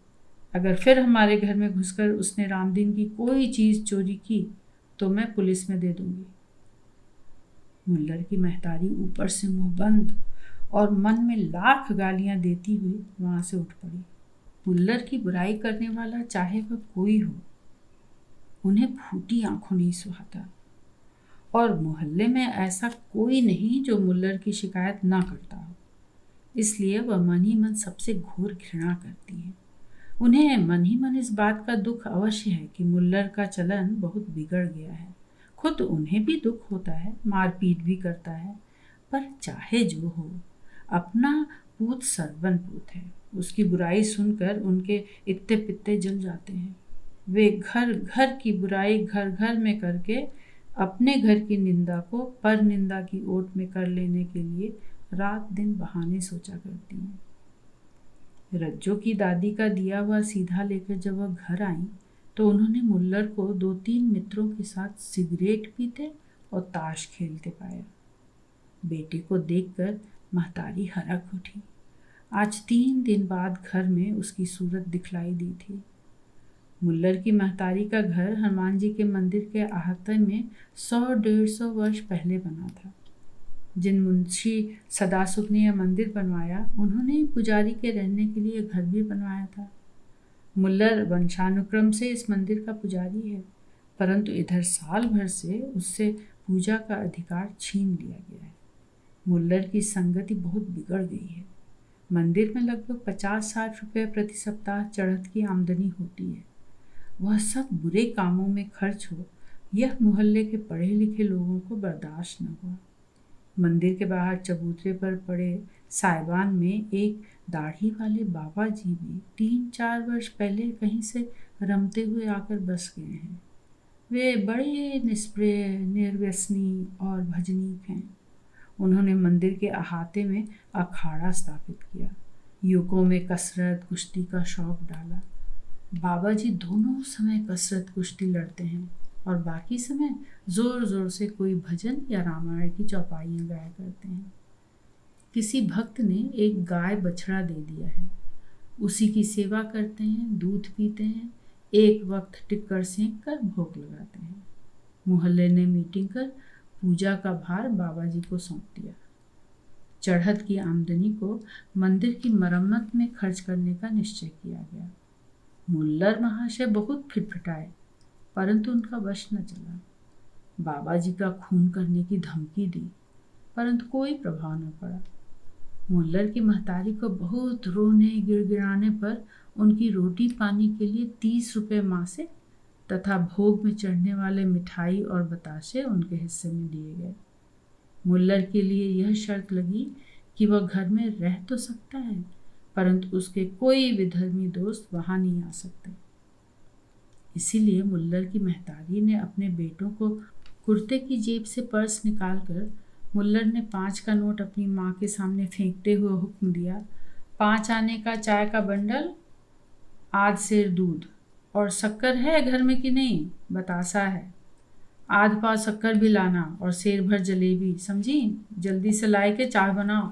अगर फिर हमारे घर में घुसकर उसने रामदीन की कोई चीज़ चोरी की तो मैं पुलिस में दे दूंगी। मुल्लर की महतारी ऊपर से मुंह बंद और मन में लाख गालियां देती हुई वहां से उठ पड़ी। मुल्लर की बुराई करने वाला चाहे वह कोई हो, उन्हें फूटी आंखों नहीं सुहाता, और मोहल्ले में ऐसा कोई नहीं जो मुल्लर की शिकायत ना करता हो। इसलिए वह मन ही मन सबसे घोर घृणा करती है। उन्हें मन ही मन इस बात का दुख अवश्य है कि मुल्लर का चलन बहुत बिगड़ गया है। खुद उन्हें भी दुख होता है, मारपीट भी करता है, पर चाहे जो हो, अपना पूत सरवन पूत है। उसकी बुराई सुनकर उनके इत्ते पित्ते जल जाते हैं। वे घर घर की बुराई घर घर में करके अपने घर की निंदा को पर निंदा की ओट में कर लेने के लिए रात दिन बहाने सोचा करती हैं। रज्जो की दादी का दिया हुआ सीधा लेकर जब वह घर आई तो उन्होंने मुल्लर को 2-3 मित्रों के साथ सिगरेट पीते और ताश खेलते पाया। बेटे को देखकर महतारी हरख उठी। आज 3 दिन बाद घर में उसकी सूरत दिखलाई दी थी। मुल्लर की महतारी का घर हनुमान जी के मंदिर के अहाते में 100-150 वर्ष पहले बना था। जिन मुंशी सदासुख ने यह मंदिर बनवाया, उन्होंने पुजारी के रहने के लिए घर भी बनवाया था। मुल्लर वंशानुक्रम से इस मंदिर का पुजारी है, परंतु इधर साल भर से उससे पूजा का अधिकार छीन लिया गया है। मुल्लर की संगति बहुत बिगड़ गई है। मंदिर में लगभग 50-60 रुपये प्रति सप्ताह चढ़त की आमदनी होती है। वह सब बुरे कामों में खर्च हो, यह मोहल्ले के पढ़े लिखे लोगों को बर्दाश्त न हुआ। मंदिर के बाहर चबूतरे पर पड़े साइबान में एक दाढ़ी वाले बाबा जी भी 3-4 वर्ष पहले कहीं से रमते हुए आकर बस गए हैं। वे बड़े निष्प्रिय, निर्व्यसनी और भजनीक हैं। उन्होंने मंदिर के अहाते में अखाड़ा स्थापित किया, युवकों में कसरत कुश्ती का शौक डाला। बाबा जी दोनों समय कसरत कुश्ती लड़ते हैं और बाकी समय जोर जोर से कोई भजन या रामायण की चौपाइयाँ गाया करते हैं। किसी भक्त ने एक गाय बछड़ा दे दिया है, उसी की सेवा करते हैं, दूध पीते हैं, एक वक्त टिक्कर सेंक कर भोग लगाते हैं। मोहल्ले ने मीटिंग कर पूजा का भार बाबा जी को सौंप दिया। चढ़त की आमदनी को मंदिर की मरम्मत में खर्च करने का निश्चय किया गया। मुल्लर महाशय बहुत फिटफिटाए, परंतु उनका वश न चला। बाबा जी का खून करने की धमकी दी, परंतु कोई प्रभाव न पड़ा। मुल्लर की महतारी को बहुत रोने गिड़गिड़ाने पर उनकी रोटी पानी के लिए 30 रुपये मासिक तथा भोग में चढ़ने वाले मिठाई और बताशे उनके हिस्से में दिए गए। मुल्लर के लिए यह शर्त लगी कि वह घर में रह तो सकता है, परंतु उसके कोई विधर्मी दोस्त वहां नहीं आ सकते। इसीलिए मुल्लर की महतारी ने अपने बेटों को कुर्ते की जेब से पर्स निकालकर मुल्लर ने 5 का नोट अपनी माँ के सामने फेंकते हुए हुक्म दिया, 5 आने का चाय का बंडल, आध सेर दूध, और शक्कर है घर में कि नहीं? बतासा है, आध पाव शक्कर भी लाना और सेर भर जलेबी, समझी? जल्दी से लाए के चाय बनाओ।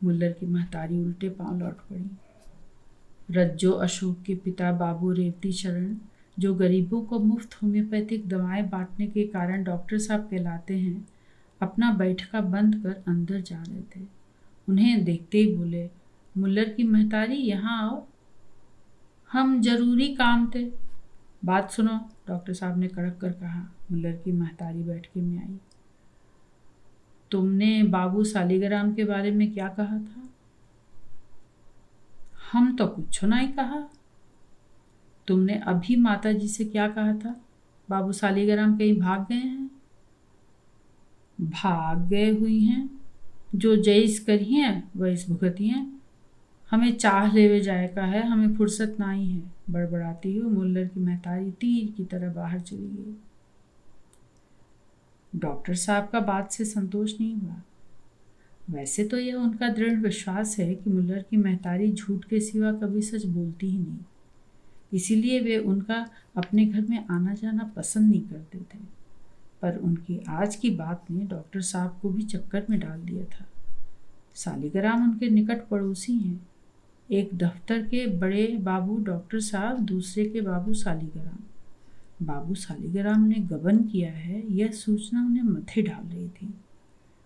मुल्लर की महतारी उल्टे पांव लौट पड़ी। रज्जो अशोक के पिता बाबू रेवती शरण, जो गरीबों को मुफ्त होम्योपैथिक दवाएं बांटने के कारण डॉक्टर साहब कहलाते हैं, अपना बैठका बंद कर अंदर जा रहे थे। उन्हें देखते ही बोले, मुल्लर की महतारी यहाँ आओ, हम जरूरी काम थे। बात सुनो, डॉक्टर साहब ने कड़क कर कहा। मुल्लर की महतारी बैठके में आई। तुमने बाबू सालिग्राम के बारे में क्या कहा था? हम तो कुछ नहीं कहा। तुमने अभी माता जी से क्या कहा था? बाबू सालिग्राम कहीं भाग गए हैं? भाग गए हुई हैं, जो जईस करी हैं वैस भुगती हैं। हमें चाह लेवे जाए का है, हमें फुर्सत नहीं है। बड़बड़ाती हुई मुल्लर की महतारी तीर की तरह बाहर चली गई। डॉक्टर साहब का बात से संतोष नहीं हुआ। वैसे तो यह उनका दृढ़ विश्वास है कि मुल्लर की महतारी झूठ के सिवा कभी सच बोलती ही नहीं, इसीलिए वे उनका अपने घर में आना जाना पसंद नहीं करते थे। पर उनकी आज की बात ने डॉक्टर साहब को भी चक्कर में डाल दिया था। सालिग्राम उनके निकट पड़ोसी हैं। एक दफ्तर के बड़े बाबू डॉक्टर साहब, दूसरे के बाबू सालिग्राम। बाबू सालिग्राम ने गबन किया है, यह सूचना उन्हें मथे डाल रही थी।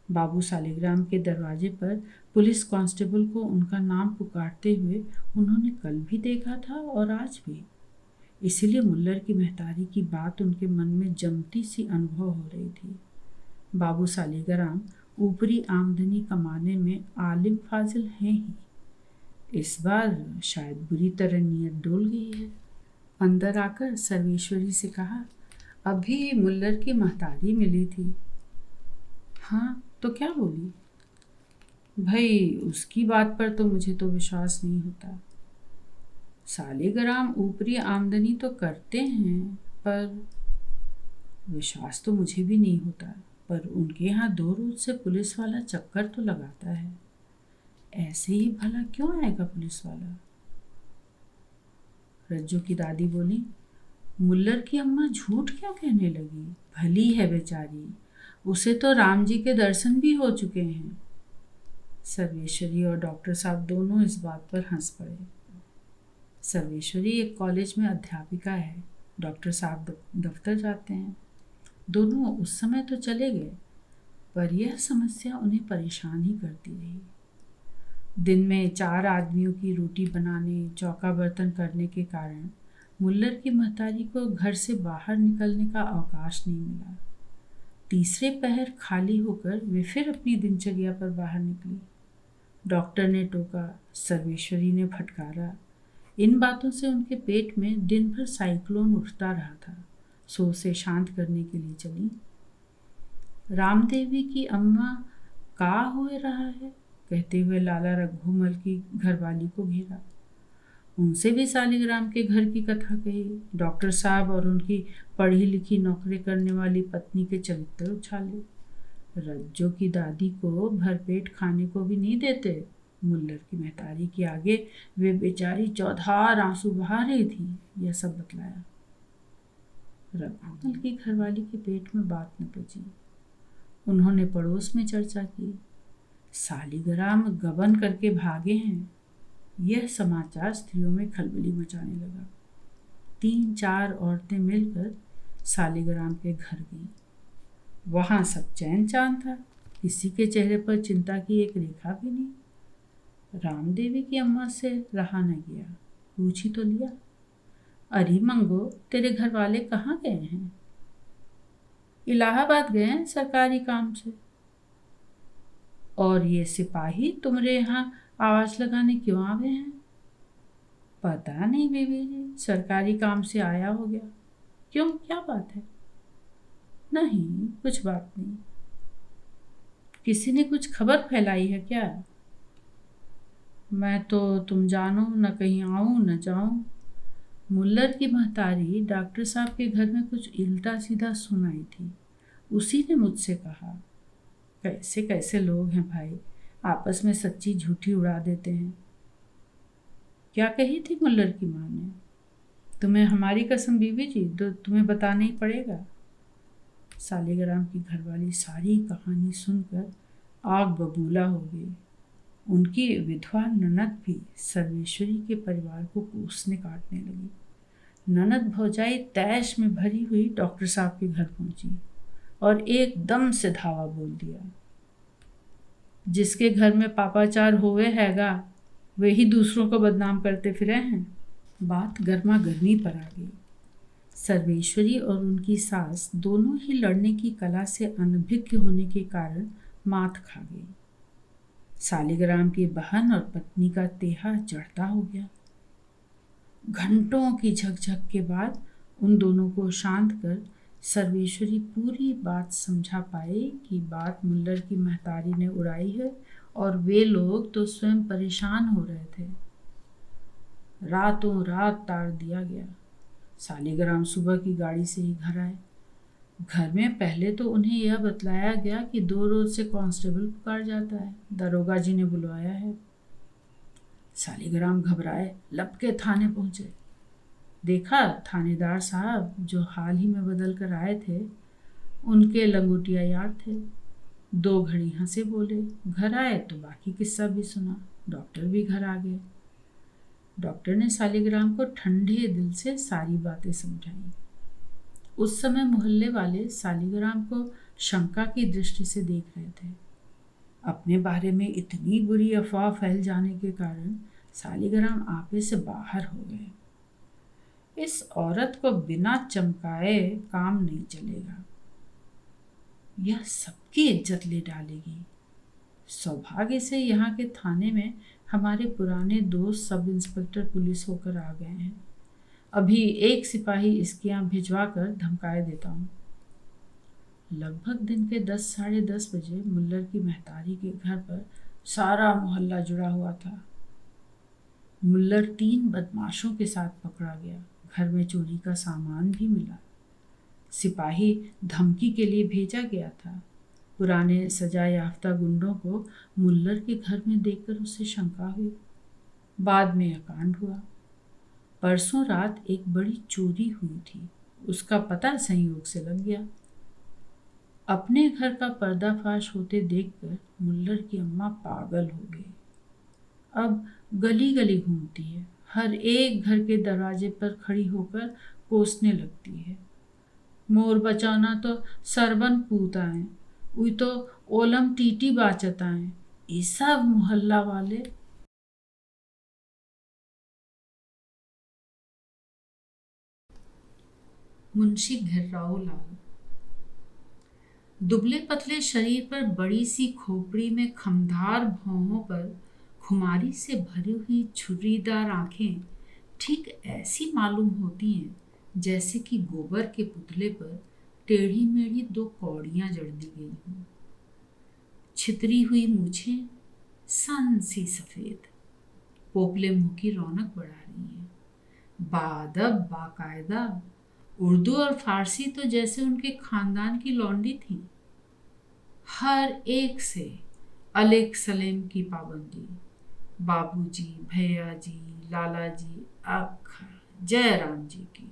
बाबू सालिग्राम के दरवाजे पर पुलिस कांस्टेबल को उनका नाम पुकारते हुए उन्होंने कल भी देखा था और आज भी। इसीलिए मुल्लर की महतारी की बात उनके मन में जमती सी अनुभव हो रही थी। बाबू सालिग्राम ऊपरी आमदनी कमाने में आलिम फाजिल हैं ही। इस बार शायद बुरी तरह नीयत डोल गई है। अंदर आकर सर्वेश्वरी से कहा, अभी मुल्लर की महतारी मिली थी। हाँ, तो क्या बोली? भाई, उसकी बात पर तो मुझे तो विश्वास नहीं होता। सालिग्राम ऊपरी आमदनी तो करते हैं, पर विश्वास तो मुझे भी नहीं होता। पर उनके यहाँ 2 रोज से पुलिस वाला चक्कर तो लगाता है। ऐसे ही भला क्यों आएगा पुलिस वाला? रज्जू की दादी बोली, मुल्लर की अम्मा झूठ क्यों कहने लगी? भली है बेचारी, उसे तो राम जी के दर्शन भी हो चुके हैं। सर्वेश्वरी और डॉक्टर साहब दोनों इस बात पर हंस पड़े। सर्वेश्वरी एक कॉलेज में अध्यापिका है, डॉक्टर साहब दफ्तर जाते हैं। दोनों उस समय तो चले गए, पर यह समस्या उन्हें परेशान ही करती रही। दिन में 4 आदमियों की रोटी बनाने, चौका बर्तन करने के कारण मुल्लर की महतारी को घर से बाहर निकलने का अवकाश नहीं मिला। तीसरे पहर खाली होकर वे फिर अपनी दिनचर्या पर बाहर निकली। डॉक्टर ने टोका, सर्वेश्वरी ने फटकारा। इन बातों से उनके पेट में दिन भर साइक्लोन उठता रहा था। सो उसे शांत करने के लिए चली। रामदेवी की अम्मा का हो रहा है, कहते हुए लाला रघुमल की घरवाली को घेरा। उनसे भी सालिग्राम के घर की कथा कही। डॉक्टर साहब और उनकी पढ़ी लिखी नौकरी करने वाली पत्नी के चरित्र उछाले। रज्जो की दादी को भरपेट खाने को भी नहीं देते। मुल्लर की महतारी के आगे वे बेचारी चौधार आंसू बहा रही थी, यह सब बतलाया। रघुमल की घरवाली के पेट में बात न पची। उन्होंने पड़ोस में चर्चा की। सालिग्राम गबन करके भागे हैं। यह समाचार स्त्रियों में खलबली मचाने लगा। 3-4 औरतें मिलकर सालिग्राम के घर गईं। वहां सब चैन चांद था, किसी के चेहरे पर चिंता की एक रेखा भी नहीं। रामदेवी की अम्मा से रहा न गया, पूछ ही तो लिया, अरे मंगो, तेरे घर वाले कहाँ गए हैं? इलाहाबाद गए हैं सरकारी काम से। और ये सिपाही तुम्हारे यहाँ आवाज लगाने क्यों आ गए हैं? पता नहीं बीबी जी, सरकारी काम से आया हो गया। क्यों, क्या बात है? नहीं, कुछ बात नहीं। किसी ने कुछ खबर फैलाई है क्या? मैं तो तुम जानो न कहीं आऊं न जाऊं। मुल्लर की महतारी डॉक्टर साहब के घर में कुछ उल्टा सीधा सुनाई थी। उसी ने मुझसे कहा। कैसे कैसे लोग हैं भाई, आपस में सच्ची झूठी उड़ा देते हैं। क्या कही थी मुल्लर की माँ ने? तुम्हें हमारी कसम बीबी जी, तो तुम्हें बताना ही पड़ेगा। सालिग्राम की घरवाली सारी कहानी सुनकर आग बबूला हो गई। उनकी विधवा ननद भी सर्वेश्वरी के परिवार को कोसने काटने लगी। ननद भौजाई तैश में भरी हुई डॉक्टर साहब के घर पहुंची और एकदम से धावा बोल दिया, जिसके घर में पापाचार होवे हैगा, वे ही दूसरों को बदनाम करते फिरे हैं। बात गर्मा गर्मी पर आ गई। सर्वेश्वरी और उनकी सास दोनों ही लड़ने की कला से अनभिज्ञ होने के कारण मात खा गई। सालिग्राम की बहन और पत्नी का तेहा चढ़ता हो गया। घंटों की झकझक के बाद उन दोनों को शांत कर सर्वेश्वरी पूरी बात समझा पाई कि बात मुल्लर की महतारी ने उड़ाई है और वे लोग तो स्वयं परेशान हो रहे थे। रातों रात तार दिया गया। सालिग्राम सुबह की गाड़ी से ही घर आए। घर में पहले तो उन्हें यह बतलाया गया कि 2 रोज से कांस्टेबल पुकार जाता है, दरोगा जी ने बुलवाया है। सालिग्राम घबराए, लपके थाने पहुंचे। देखा थानेदार साहब जो हाल ही में बदल कर आए थे, उनके लंगोटिया यार थे। 2 घड़ी हंसे बोले। घर आए तो बाकी किस्सा भी सुना। डॉक्टर भी घर आ गए। डॉक्टर ने सालिग्राम को ठंडे दिल से सारी बातें समझाई। उस समय मोहल्ले वाले सालिग्राम को शंका की दृष्टि से देख रहे थे। अपने बारे में इतनी बुरी अफवाह फैल जाने के कारण सालिग्राम आपे से बाहर हो गए। इस औरत को बिना चमकाए काम नहीं चलेगा, यह सबकी इज्जत ले डालेगी। सौभाग्य से यहाँ के थाने में हमारे पुराने दोस्त सब इंस्पेक्टर पुलिस होकर आ गए हैं। अभी एक सिपाही इसके यहाँ भिजवा कर धमकाए देता हूँ। लगभग दिन के 10 साढ़े 10 बजे मुल्लर की महतारी के घर पर सारा मोहल्ला जुड़ा हुआ था। मुल्लर 3 बदमाशों के साथ पकड़ा गया। घर में चोरी का सामान भी मिला। सिपाही धमकी के लिए भेजा गया था। पुराने सजा याफ्ता गुंडों को मुल्लर के घर में देखकर उसे शंका हुई। बाद में यह कांड हुआ। परसों रात एक बड़ी चोरी हुई थी, उसका पता संयोग से लग गया। अपने घर का पर्दाफाश होते देखकर मुल्लर की अम्मा पागल हो गई। अब गली गली घूमती है, हर एक घर के दरवाजे पर खड़ी होकर कोसने लगती है। मोर बचाना तो सरबन पूता है, उई तो ओलम टीटी बाचता है। ये सब मोहल्ला वाले मुंशी घिर्राओ लाल। दुबले पतले शरीर पर बड़ी सी खोपड़ी में खमधार भौहों पर खुमारी से भरी हुई छुरीदार आंखें ठीक ऐसी मालूम होती हैं जैसे कि गोबर के पुतले पर टेढ़ी मेढ़ी 2 कौड़ियां जड़ दी गई हों। छितरी हुई मूछें सन सी सफेद पोपले मुंह की रौनक बढ़ा रही हैं। बादब बाकायदा उर्दू और फारसी तो जैसे उनके खानदान की लौंडी थी। हर एक से अलेक सलेम की पाबंदी। बाबूजी, भैया जी, लाला जी, आखा जय राम जी की।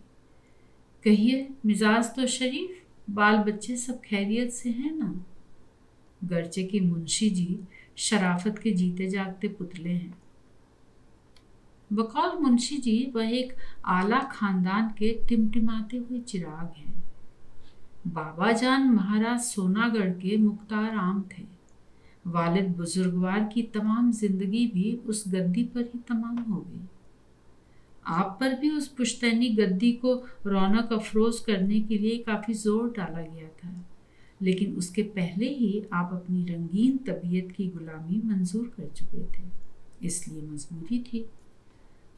कहिए मिजाज तो शरीफ, बाल बच्चे सब खैरियत से हैं ना? गर्चे की मुंशी जी शराफत के जीते जागते पुतले हैं। बकौल मुंशी जी वह एक आला खानदान के टिमटिमाते हुए चिराग हैं। बाबा जान महाराज सोनागढ़ के मुख्तार आम थे। वालिद बुजुर्गवार की तमाम जिंदगी भी उस गद्दी पर ही तमाम हो गई। आप पर भी उस पुश्तैनी गद्दी को रौनक अफरोज करने के लिए काफी जोर डाला गया था, लेकिन उसके पहले ही आप अपनी रंगीन तबीयत की गुलामी मंजूर कर चुके थे, इसलिए मजबूरी थी।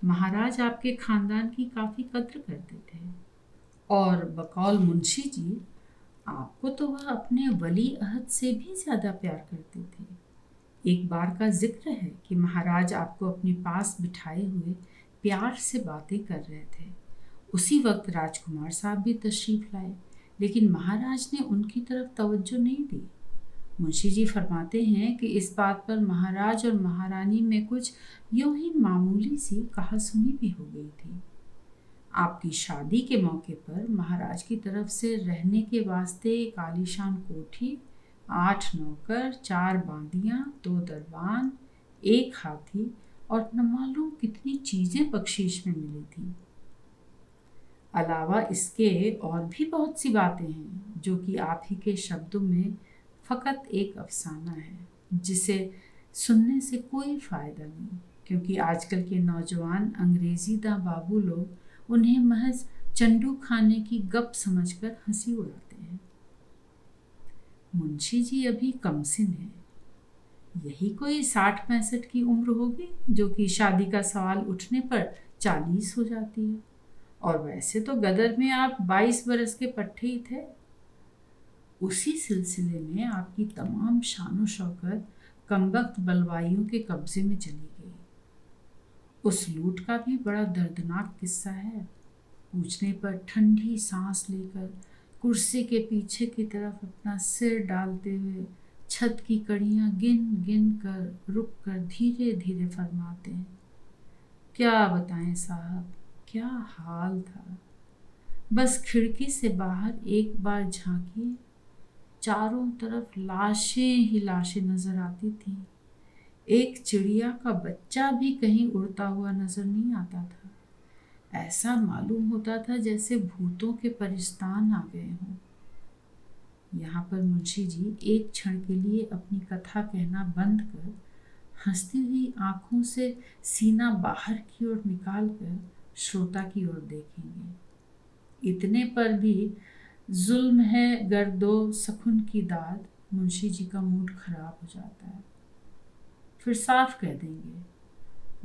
महाराज आपके खानदान की काफी कद्र करते थे और बकौल मुंशी जी आपको तो वह अपने वली अहद से भी ज्यादा प्यार करते थे। एक बार का जिक्र है कि महाराज आपको अपने पास बिठाए हुए प्यार से बातें कर रहे थे। उसी वक्त राजकुमार साहब भी तशरीफ लाए, लेकिन महाराज ने उनकी तरफ तवज्जो नहीं दी। मुंशी जी फरमाते हैं कि इस बात पर महाराज और महारानी में कुछ यूं ही मामूली सी कहासुनी भी हो गई थी। आपकी शादी के मौके पर महाराज की तरफ से रहने के वास्ते एक आलीशान कोठी, 8 नौकर, 4 बांदियां, 2 दरबान, 1 हाथी और न मालूम कितनी चीजें बख्शीश में मिली थी। अलावा इसके और भी बहुत सी बातें हैं जो कि आप ही के शब्दों में फ़कत एक अफसाना है, जिसे सुनने से कोई फ़ायदा नहीं, क्योंकि आजकल के नौजवान अंग्रेज़ी दा बाबू लोग उन्हें महज चंडू खाने की गप समझकर हंसी उड़ाते हैं। मुंशी जी अभी कमसिन हैं, यही कोई 60-65 की उम्र होगी, जो कि शादी का सवाल उठने पर 40 हो जाती है। और वैसे तो गदर में आप 22 बरस के पट्टे ही थे। उसी सिलसिले में आपकी तमाम शानो शौकत कमबख्त बलवाइयों के कब्जे में चली गई। उस लूट का भी बड़ा दर्दनाक किस्सा है। पूछने पर ठंडी सांस लेकर कुर्सी के पीछे की तरफ अपना सिर डालते हुए छत की कड़ियां गिन गिन कर रुक कर धीरे धीरे फरमाते हैं, क्या बताएं साहब, क्या हाल था। बस खिड़की से बाहर एक बार झांकिए, चारों तरफ लाशें ही लाशें नजर आती थीं। एक चिड़िया का बच्चा भी कहीं उड़ता हुआ नजर नहीं आता था। ऐसा मालूम होता था जैसे भूतों के परिस्तान आ गए हों। यहाँ पर मुंशी जी एक क्षण के लिए अपनी कथा कहना बंद कर हंसती हुई आंखों से सीना बाहर की ओर निकाल कर श्रोता की ओर देखेंगे। इतने पर भी जुल्म है गर्दो सखुन की दाद, मुंशी जी का मूड खराब हो जाता है। फिर साफ कह देंगे,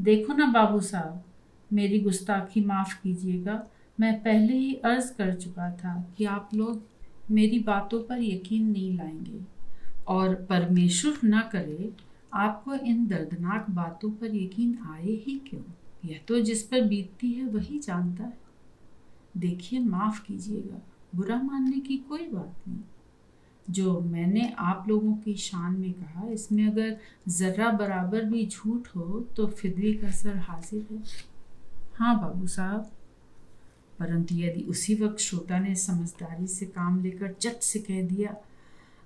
देखो ना बाबू साहब, मेरी गुस्ताखी माफ कीजिएगा। मैं पहले ही अर्ज कर चुका था कि आप लोग मेरी बातों पर यकीन नहीं लाएंगे, और परमेश्वर न करे आपको इन दर्दनाक बातों पर यकीन आए ही क्यों। यह तो जिस पर बीतती है वही जानता है। देखिए, माफ कीजिएगा, बुरा मानने की कोई बात नहीं। जो मैंने आप लोगों की शान में कहा, इसमें अगर जर्रा बराबर भी झूठ हो तो फिदवी का सर हाजिर है। हाँ बाबू साहब। परंतु यदि उसी वक्त श्रोता ने समझदारी से काम लेकर चट से कह दिया,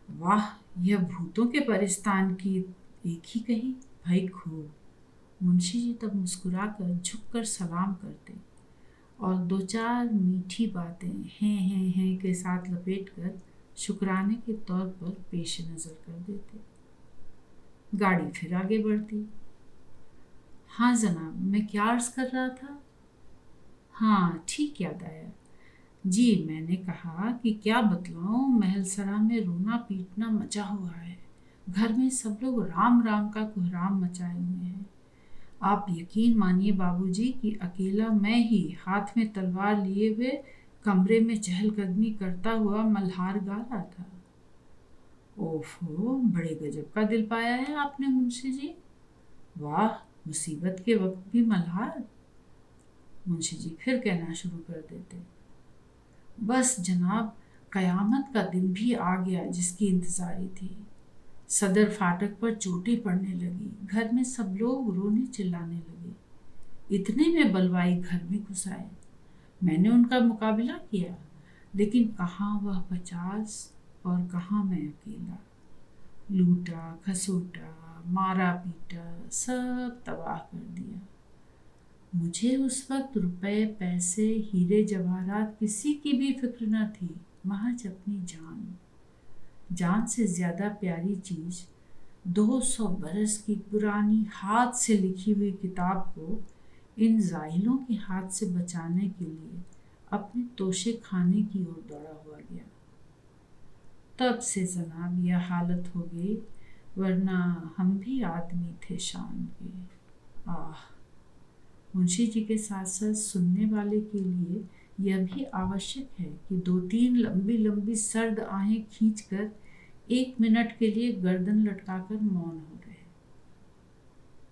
वाह, यह भूतों के परिस्तान की एक ही कही, भाई खूब। मुंशी जी तब मुस्कुराकर झुककर सलाम करते और दो चार मीठी बातें हैं के साथ लपेटकर शुक्राने के तौर पर पेश नजर कर देते। गाड़ी फिर आगे बढ़ती। हाँ जनाब, मैं क्या अर्ज कर रहा था? हाँ, ठीक याद आया जी। मैंने कहा कि क्या बतलाऊं, महलसरा में रोना पीटना मचा हुआ है। घर में सब लोग राम राम का कोहराम मचाए हुए हैं। आप यकीन मानिए बाबूजी कि अकेला मैं ही हाथ में तलवार लिए हुए कमरे में चहलकदमी करता हुआ मल्हार गा रहा था। ओफो, बड़े गजब का दिल पाया है आपने मुंशी जी। वाह, मुसीबत के वक्त भी मल्हार। मुंशी जी फिर कहना शुरू कर देते, बस जनाब, कयामत का दिन भी आ गया जिसकी इंतजारी थी। सदर फाटक पर चोटें पड़ने लगी, घर में सब लोग रोने चिल्लाने लगे। इतने में बलवाई घर में घुस आए। मैंने उनका मुकाबला किया, लेकिन कहाँ वह 50 और कहाँ मैं अकेला। लूटा खसोटा, मारा पीटा, सब तबाह कर दिया। मुझे उस वक्त रुपए पैसे हीरे जवाहरात किसी की भी फिक्र न थी, महज अपनी जान। जान से ज्यादा प्यारी चीज 200 बरस की पुरानी हाथ से लिखी हुई किताब को इन जाहिलों के हाथ से बचाने के लिए अपने तोशे खाने की ओर दौड़ा हुआ गया। तब से जनाब यह हालत हो गई, वरना हम भी आदमी थे शान के। आह। मुंशी जी के साथ साथ सुनने वाले के लिए यह भी आवश्यक है कि 2-3 लंबी लंबी सर्द आहें खींचकर 1 मिनट के लिए गर्दन लटकाकर मौन हो रहे।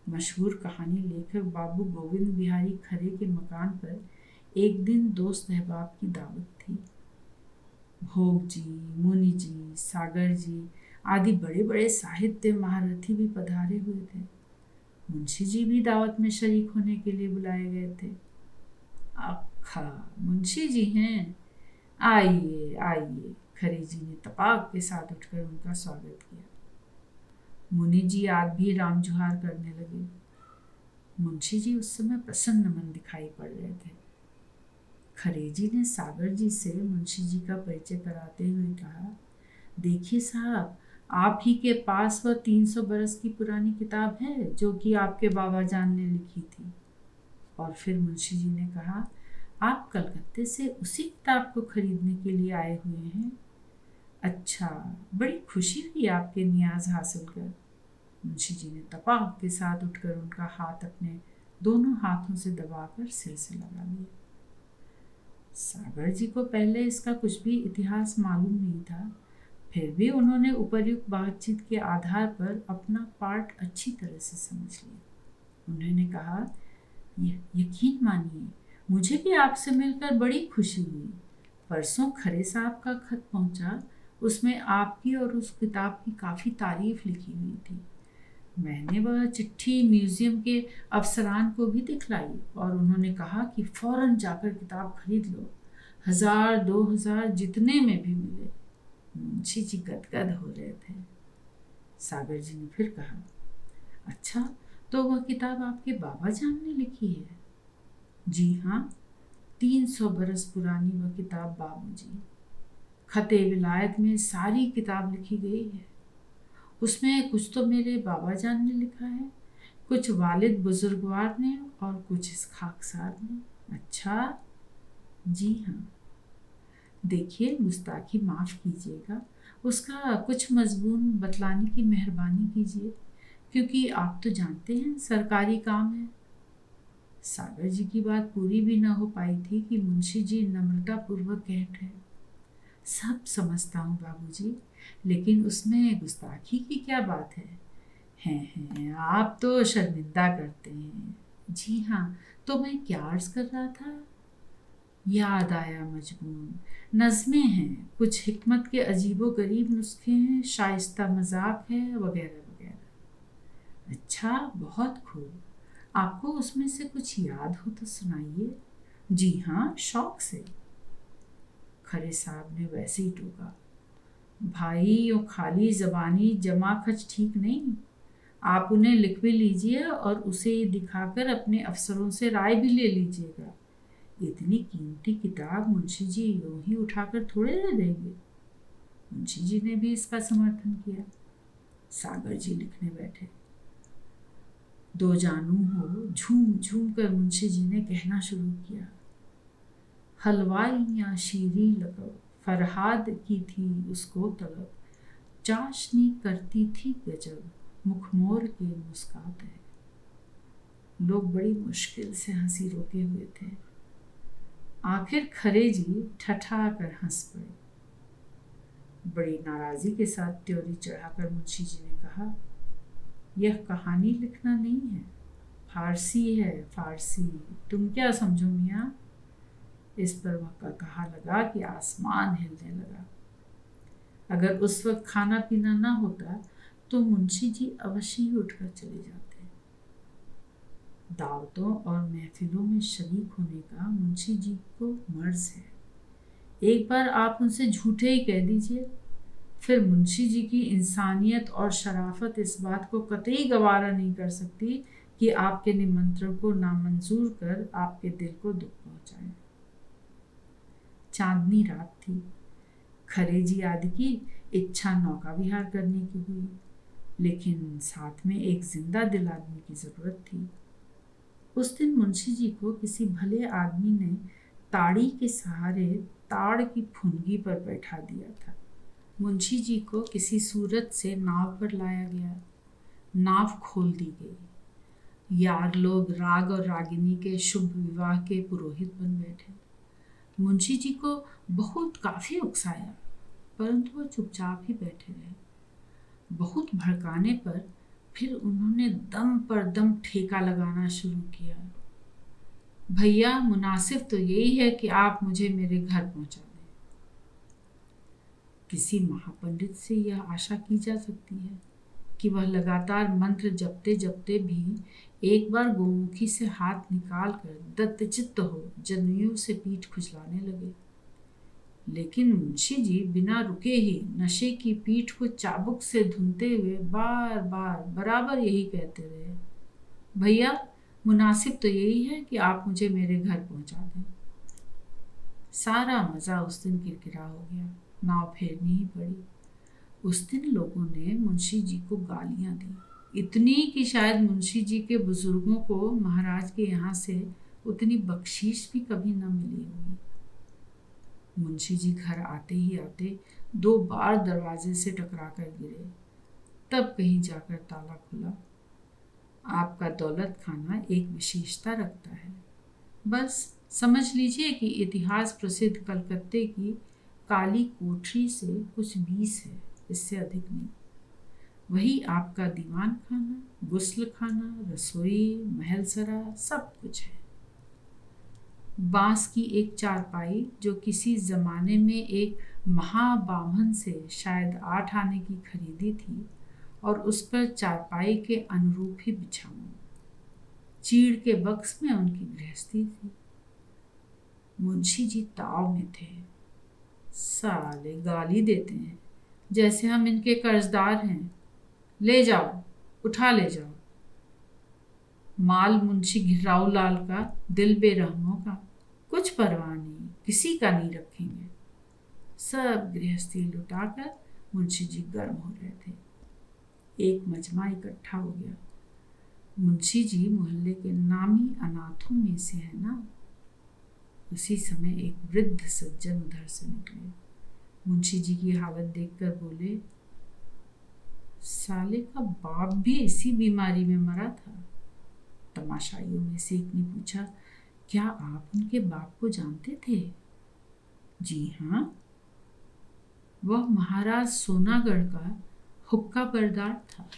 मशहूर कहानी लेखक बाबू गोविंद बिहारी खरे के मकान पर एक दिन दोस्त अहबाब की दावत थी। भोग जी, मुनि जी, सागर जी आदि बड़े बड़े साहित्य महारथी भी पधारे हुए थे। मुंशी जी भी दावत में शरीक होने के लिए बुलाए गए थे। अखा, मुंशी जी हैं, आइए आइए। खरे जी ने तपाक के साथ उठकर उनका स्वागत किया। मुनि जी आज भी राम जुहार करने लगे। मुंशी जी उस समय प्रसन्न मन दिखाई पड़ रहे थे। खरे जी ने सागर जी से मुंशी जी का परिचय कराते हुए कहा, देखिए साहब, आप ही के पास वह 300 बरस की पुरानी किताब है जो कि आपके बाबा जान ने लिखी थी। और फिर मुंशी जी ने कहा, आप कलकत्ते से उसी किताब को खरीदने के लिए आए हुए हैं। अच्छा, बड़ी खुशी हुई आपके नियाज हासिल कर। मुंशी जी ने तपाक के साथ उठकर उनका हाथ अपने दोनों हाथों से दबाकर सिर से लगा लिया। सागर जी को पहले इसका कुछ भी इतिहास मालूम नहीं था, फिर भी उन्होंने उपर्युक्त बातचीत के आधार पर अपना पार्ट अच्छी तरह से समझ लिया। उन्होंने कहा, यकीन मानिए, मुझे भी आपसे मिलकर बड़ी खुशी हुई। परसों खरे साहब का खत पहुंचा, उसमें आपकी और उस किताब की काफ़ी तारीफ लिखी हुई थी। मैंने वह चिट्ठी म्यूजियम के अफसरान को भी दिखलाई और उन्होंने कहा कि फौरन जाकर किताब खरीद लो, 1000-2000 जितने में भी मिले। मुंशी जी गदगद हो रहे थे। सागर जी ने फिर कहा, अच्छा, तो वह किताब आपके बाबा जान ने लिखी है? जी हाँ, 300 बरस पुरानी वह किताब बाबूजी। खते विलायत में सारी किताब लिखी गई है। उसमें कुछ तो मेरे बाबा जान ने लिखा है, कुछ वालिद बुजुर्गवार ने और कुछ इस खाकसार ने। अच्छा, जी हाँ। देखिए, गुस्ताखी माफ कीजिएगा, उसका कुछ मजमून बतलाने की मेहरबानी कीजिए, क्योंकि आप तो जानते हैं सरकारी काम है। सागर जी की बात पूरी भी न हो पाई थी कि मुंशी जी नम्रता पूर्वक कह उठे, सब समझता हूँ बाबूजी, लेकिन उसमें गुस्ताखी की क्या बात है? हैं, आप तो शर्मिंदा करते हैं। जी हाँ, तो मैं क्या अर्ज कर रहा था? याद आया मजमून, नज़में हैं, कुछ हिकमत के अजीबो गरीब नुस्खे हैं, शाइस्ता मजाक है, वगैरह वगैरह। अच्छा, बहुत खूब। आपको उसमें से कुछ याद हो तो सुनाइए। जी हाँ, शौक से। खरे साहब ने वैसे ही टोका, भाई यो खाली जबानी जमा खच ठीक नहीं। आप उन्हें लिख भी लीजिए और उसे दिखाकर अपने अफसरों से राय भी ले लीजिएगा। इतनी कीमती किताब मुंशी जी यूं ही उठाकर थोड़े दे देंगे। मुंशी जी ने भी इसका समर्थन किया। सागर जी लिखने बैठे। दो जानू हो, झूम झूम कर मुंशी जी ने कहना शुरू किया, हलवाई या शीरी लकब, फरहाद की थी उसको तलब, चाशनी करती थी गजब, मुखमोर के मुस्कात है। लोग बड़ी मुश्किल से हंसी रोके हुए थे। आखिर खरे जी ठठा कर हंस पड़े। बड़ी नाराजगी के साथ त्योरी चढ़ाकर मुंशी जी ने कहा, यह कहानी लिखना नहीं है, फारसी है, फारसी। तुम क्या समझो मियाँ? इस पर वह कहा लगा कि आसमान हिलने लगा। अगर उस वक्त खाना पीना ना होता तो मुंशी जी अवश्य ही उठकर चले जाते। दावतों और महफिलों में शरीक होने का मुंशी जी को मर्ज है। एक बार आप उनसे झूठे ही कह दीजिए, फिर मुंशी जी की इंसानियत और शराफत इस बात को कतई गवारा नहीं कर सकती कि आपके निमंत्रण को नामंजूर कर आपके दिल को दुख पहुंचाए। चांदनी रात थी। खरे जी आदि की इच्छा नौका विहार करने की हुई, लेकिन साथ में एक जिंदा दिल आदमी की जरूरत थी। उस दिन मुंशी जी को किसी भले आदमी ने ताड़ी के सहारे ताड़ की फुनगी पर बैठा दिया था। मुंशी जी को किसी सूरत से नाव पर लाया गया। नाव खोल दी गई। यार लोग राग और रागिनी के शुभ विवाह के पुरोहित बन बैठे। मुंशी जी को बहुत काफी उकसाया, परंतु वह चुपचाप ही बैठे रहे। बहुत भड़काने पर फिर उन्होंने दम पर दम ठेका लगाना शुरू किया। भैया, मुनासिब तो यही है कि आप मुझे मेरे घर पहुंचा दें। किसी महापंडित से यह आशा की जा सकती है कि वह लगातार मंत्र जपते जपते भी एक बार गोमुखी से हाथ निकाल कर दत्तचित्त हो जनेऊ से पीठ खुजलाने लगे। लेकिन मुंशी जी बिना रुके ही नशे की पीठ को चाबुक से धुनते हुए बार बार बराबर यही कहते रहे, भैया, मुनासिब तो यही है कि आप मुझे मेरे घर पहुंचा दें। सारा मजा उस दिन किरकिरा हो गया। नाव फेरनी ही पड़ी। उस दिन लोगों ने मुंशी जी को गालियां दी, इतनी कि शायद मुंशी जी के बुजुर्गों को महाराज के यहाँ से उतनी बख्शीश भी कभी न मिली होगी। मुंशी जी घर आते ही आते 2 बार दरवाजे से टकरा कर गिरे, तब कहीं जाकर ताला खुला। आपका दौलत खाना एक विशेषता रखता है, बस समझ लीजिए कि इतिहास प्रसिद्ध कलकत्ते की काली कोठरी से कुछ 20 है, इससे अधिक नहीं। वही आपका दीवान खाना, गुस्ल खाना, रसोई, महल सरा सब कुछ है। बांस की एक चारपाई जो किसी जमाने में एक महाबामन से शायद 8 आने की खरीदी थी, और उस पर चारपाई के अनुरूप ही बिछाऊं। चीड़ के बक्स में उनकी गृहस्थी थी। मुंशी जी ताव में थे। साले गाली देते हैं जैसे हम इनके कर्जदार हैं। ले जाओ, उठा ले जाओ। माल मुंशी घिर्राऊ लाल का, दिल बेरहमों का। कुछ परवाह नहीं, किसी का नहीं रखेंगे। सब गृहस्थी लुटाकर मुंशी जी गर्म हो रहे थे। एक मजमा इकट्ठा हो गया। मुंशी जी मोहल्ले के नामी अनाथों में से है ना। उसी समय एक वृद्ध सज्जन उधर से निकले। मुंशी जी की हालत देखकर बोले, साले का बाप भी इसी बीमारी में मरा था। तमाशाइयों में से एक ने पूछा, क्या आप उनके बाप को जानते थे? जी हाँ, वह महाराज सोनागढ़ का हुक्का बरदार था।